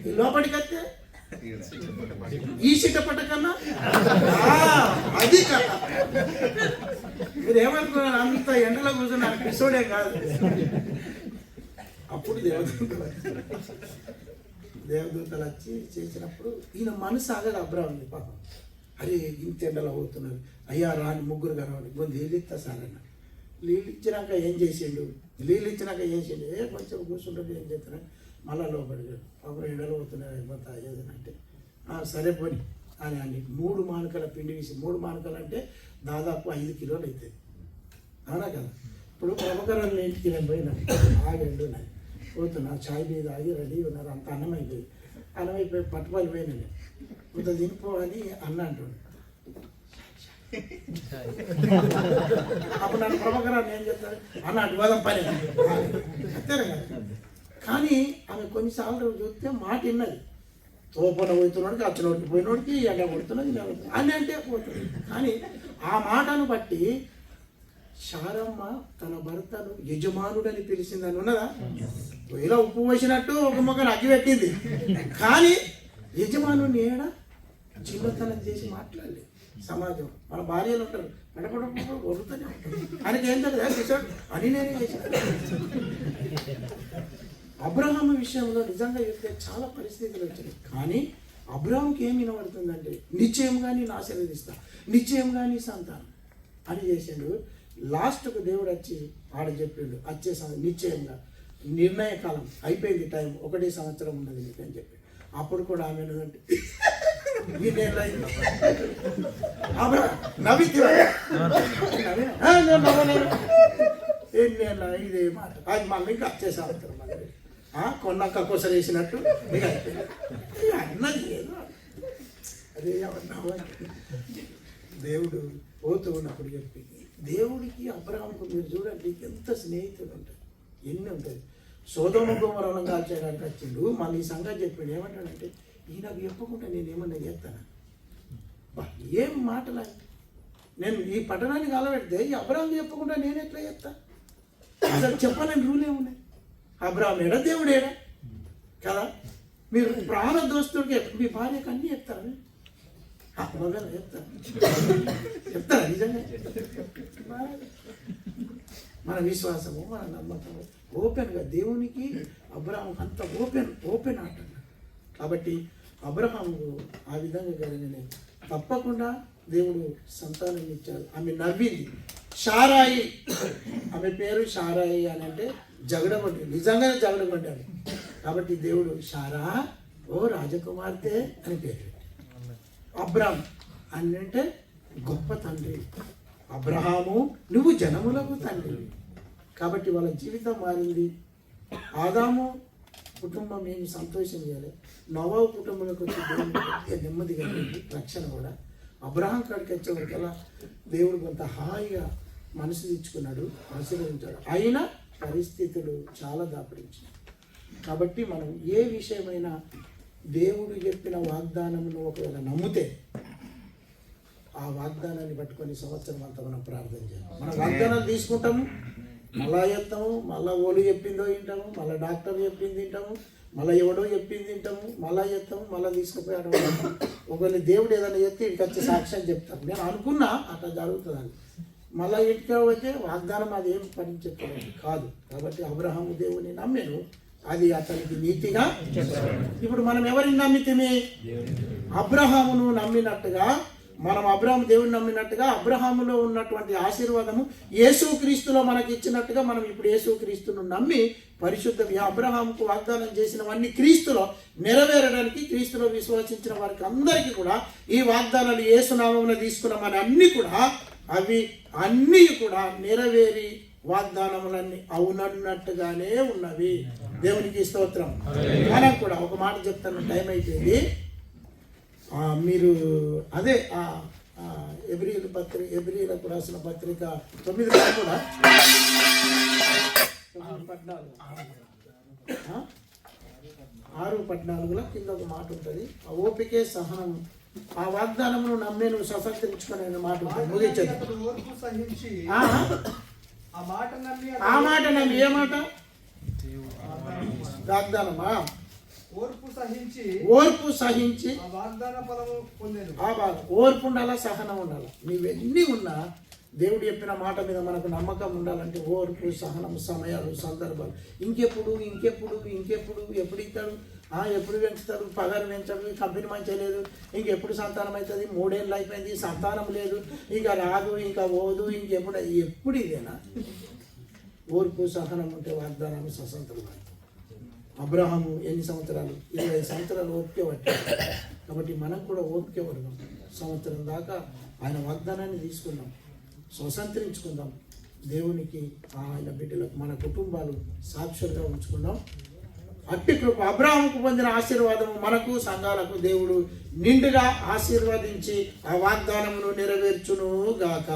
ఈ లోపలికి వస్తే ఈ చిట్టపట్ట కన్నా అది కదా. మీరు ఏమనుకున్నారు? అంత ఎండలో కూర్చున్న ఎపిసోడే కాదు. అప్పుడు దేవదూతలు వచ్చి చేసినప్పుడు ఈయన మనసు ఆగదు అబ్రహాం పాపం. అరే ఇంత ఎండలో అవుతున్నారు, అయ్యా రాని ముగ్గురు కనవాలి, కొంచెం నీళ్ళు ఇస్తా సార్ అన్న. నీళ్ళు ఇచ్చినాక ఏం చేసిండు? కొంచెం కూర్చుంటే ఏం చేస్తున్నా మళ్ళా లోపలికి పాపం ఎండలో అవుతున్నారు అయిపోతా ఏదనంటే సరే పోని అని 3 మానకల పిండి వేసి, 3 మానకలు అంటే దాదాపు 5 కిలోలు అవుతుంది, అవునా కదా. ఇప్పుడు ప్రభాకరాలు ఇంటికి నేను పోయినా ఆగండు నాకు పోతున్నా, చాయ్ మీద ఆగి రెడీ ఉన్నారు, అంత అన్నం అయిపోయి పట్టుపాలు పోయినా నేను కొంత తినిపో అని అన్న అంటుండే. అప్పుడు నన్ను ప్రభాకరాన్ని ఏం చెప్తాను అన్న అడ్వాదం పని అంతేనా కదా. కానీ ఆమె కొన్నిసార్లు చూస్తే మాట విన్నది. తోపన పోతున్నోడికి అచ్చినోడికి పోయినోడికి ఎండ కొడుతున్నది అని అంటే పోతుంది. కానీ ఆ మాటను బట్టి శారమ్మ తన భర్తను యజమానుడని పిలిచిందని ఉన్నదా? ఇలా ఉప్పు పోసినట్టు ఒక మొక్కను అగ్గి పెట్టింది, కానీ యజమానుని ఏడ చిన్నతనం చేసి మాట్లాడలేదు. సమాజం మన భార్యలు ఉంటారు పడపడ వరుతూనే ఉంటారు, ఆయనకి ఏం తెలియదు అని నేనే చేశాను. అబ్రహాం విషయంలో నిజంగా చెప్తే చాలా పరిస్థితులు వచ్చినాయి. కానీ అబ్రహాంకి ఏం వినబడుతుందంటే, నిశ్చయంగా నేను ఆశీర్వదిస్తా, నిశ్చయంగా నీ సంతానం అని చేసిండు. లాస్ట్కు దేవుడు వచ్చి ఆడ చెప్పిండు, వచ్చే నిశ్చయంగా నిర్ణయ కాలం అయిపోయింది, టైం 1 సంవత్సరం ఉన్నది నీకు అని చెప్పి. అప్పుడు కూడా ఆమె ఇదే మాట అది మళ్ళీ ఇంకా వచ్చే సంవత్సరం కొన్నాక కొసలు వేసినట్టు అన్నది లేదు. అదే ఏమన్నావు దేవుడు పోతూ ఉన్నప్పుడు చెప్పి, దేవుడికి అబ్రహాముకు మీరు చూడండి ఎంత స్నేహితులు ఉంటాయి, ఎన్ని ఉంటుంది. సోదమ గోమరం కాల్చేయడానికి వచ్చిండు, మళ్ళీ ఈ సంగతి చెప్పాడు. ఏమంటాడంటే, ఈయనకు చెప్పకుండా నేను ఏమన్నా చేస్తాను. ఏం మాటలా, నేను ఈ పట్టణానికి అలవెడితే ఈ అబ్రహాం చెప్పకుండా నేను ఎట్లా చేస్తా? అసలు చెప్పాలని రూల్ ఏమున్నాయి? అబ్రహాం ఏడా దేవుడు ఏడా కదా. మీరు ప్రాణ దోస్తుడికి మీ భార్యకు అన్నీ చెప్తారా? చెప్తారా నిజంగా? మన విశ్వాసము, మన నమ్మకము ఓపెన్గా దేవునికి అబ్రహాం అంత ఓపెన్ ఆట. కాబట్టి అబ్రహాము ఆ విధంగా కలిగినాయి. తప్పకుండా దేవుడు సంతానం ఇచ్చాడు. ఆమె నవ్వింది. షారాయి, ఆమె పేరు షారాయి అని అంటే జగడగొట్టి, నిజంగానే జగడగొట్టాడు. కాబట్టి దేవుడు షారా ఓ రాజకుమార్తె అని పేరు. అబ్రాం అని అంటే గొప్ప తండ్రి. అబ్రహాము నువ్వు జనములకు తండ్రి. కాబట్టి వాళ్ళ జీవితం మారింది. ఆదాము కుటుంబం ఏమి సంతోషం చేయాలి, నోవహు కుటుంబంలోకి వచ్చి దేవుడు నెమ్మది కలిగింది, రక్షణ కూడా. అబ్రహాం కాడికి వచ్చేవరకల్లా దేవుడు కొంత హాయిగా మనసు తెచ్చుకున్నాడు, ఆశీర్వదించాడు. అయినా పరిస్థితులు చాలా దాపరించాయి. కాబట్టి మనం ఏ విషయమైనా దేవుడు చెప్పిన వాగ్దానమును ఒకవేళ నమ్మితే ఆ వాగ్దానాన్ని పట్టుకొని సంవత్సరం అంతా మనం ప్రార్థన చేయాలి. మనం వాగ్దానాలు తీసుకుంటాము, మళ్ళా చెప్తాము, మళ్ళీ ఓళ్ళు చెప్పిందో వింటాము, మళ్ళీ డాక్టర్ చెప్పింది వింటాము, మళ్ళీ ఎవడో చెప్పింది వింటాము, మళ్ళీ చెప్తాము, మళ్ళీ తీసుకుపోయాడు. ఒకవేళ దేవుడు ఏదైనా చెప్తే ఇంటికి వచ్చి సాక్ష్యం చెప్తాను, నేను అనుకున్నా అట్లా జరుగుతుందని. మళ్ళీ ఇంటికి వచ్చే వాగ్దానం అది ఏం పని చెప్పలేదు కాదు. కాబట్టి అబ్రహాము దేవుని నమ్మాను, అది అతనికి నీతిగా. ఇప్పుడు మనం ఎవరిని నమ్మితేమి? అబ్రహామును నమ్మినట్టుగా, మనం అబ్రహాము దేవుని నమ్మినట్టుగా అబ్రహాములో ఉన్నటువంటి ఆశీర్వాదము యేసుక్రీస్తులో మనకి ఇచ్చినట్టుగా మనం ఇప్పుడు యేసుక్రీస్తును నమ్మి పరిశుద్ధ అబ్రహాముకు వాగ్దానం చేసినవన్నీ క్రీస్తులో నెరవేరడానికి, క్రీస్తులో విశ్వసించిన వారికి అందరికీ కూడా ఈ వాగ్దానాలు యేసునామమున తీసుకున్నామని అన్నీ కూడా అవి అన్నీ కూడా నెరవేరి వాగ్దానములన్నీ అవునన్నట్టుగానే ఉన్నవి. దేవునికి స్తోత్రం. మనం కూడా ఒక మాట చెప్తాను, టైం అయిపోయింది. మీరు అదే ఎబ్రీలకు రాసిన పత్రిక 9 కూడా 6:14 కింద ఒక మాట ఉంటుంది, ఆ ఓపికే సహనం, ఆ వాగ్దానమును నమ్మేను స్వతంత్రించుకునే మాట ఉంటుంది. ముగించదు ఆ మాట నమ్మి, ఏ మాట? వాగ్దానమా? ఓర్పు సహించి ఓర్పు ఉండాలా, సహనం ఉండాలా. నీవెన్ని ఉన్నా దేవుడు చెప్పిన మాట మీద మనకు నమ్మకం ఉండాలంటే ఓర్పు, సహనం, సమయాలు, సందర్భాలు. ఇంకెప్పుడు ఇంకెప్పుడు ఇంకెప్పుడు, ఎప్పుడు ఇస్తాడు, ఎప్పుడు పెంచుతాడు, పగారు పెంచాడు, కంపెనీ మంచిగా లేదు, ఇంకెప్పుడు సంతానం అవుతుంది, 3 ఏళ్ళు అయిపోయింది, సంతానం లేదు, ఇంకా రాదు, ఇంకా పోదు, ఎప్పుడు ఇదేనా? ఓర్పు సహనం ఉంటే వాగ్దానాన్ని స్వతంత్రం. అబ్రహాము ఎన్ని సంవత్సరాలు? 20 సంవత్సరాలు ఓపిక పట్టాడు. కాబట్టి మనం కూడా ఓపిక పడదాం. సంవత్సరం దాకా ఆయన వాగ్దానాన్ని తీసుకుందాం, స్వతంత్రించుకుందాం. దేవునికి, ఆయన బిడ్డలకు, మన కుటుంబాలు సాక్షులుగా ఉంచుకుందాం. అట్టి కృప అబ్రహాముకు పొందిన ఆశీర్వాదము మనకు, సంఘాలకు దేవుడు నిండుగా ఆశీర్వదించి ఆ వాగ్దానమును నెరవేర్చును గాక.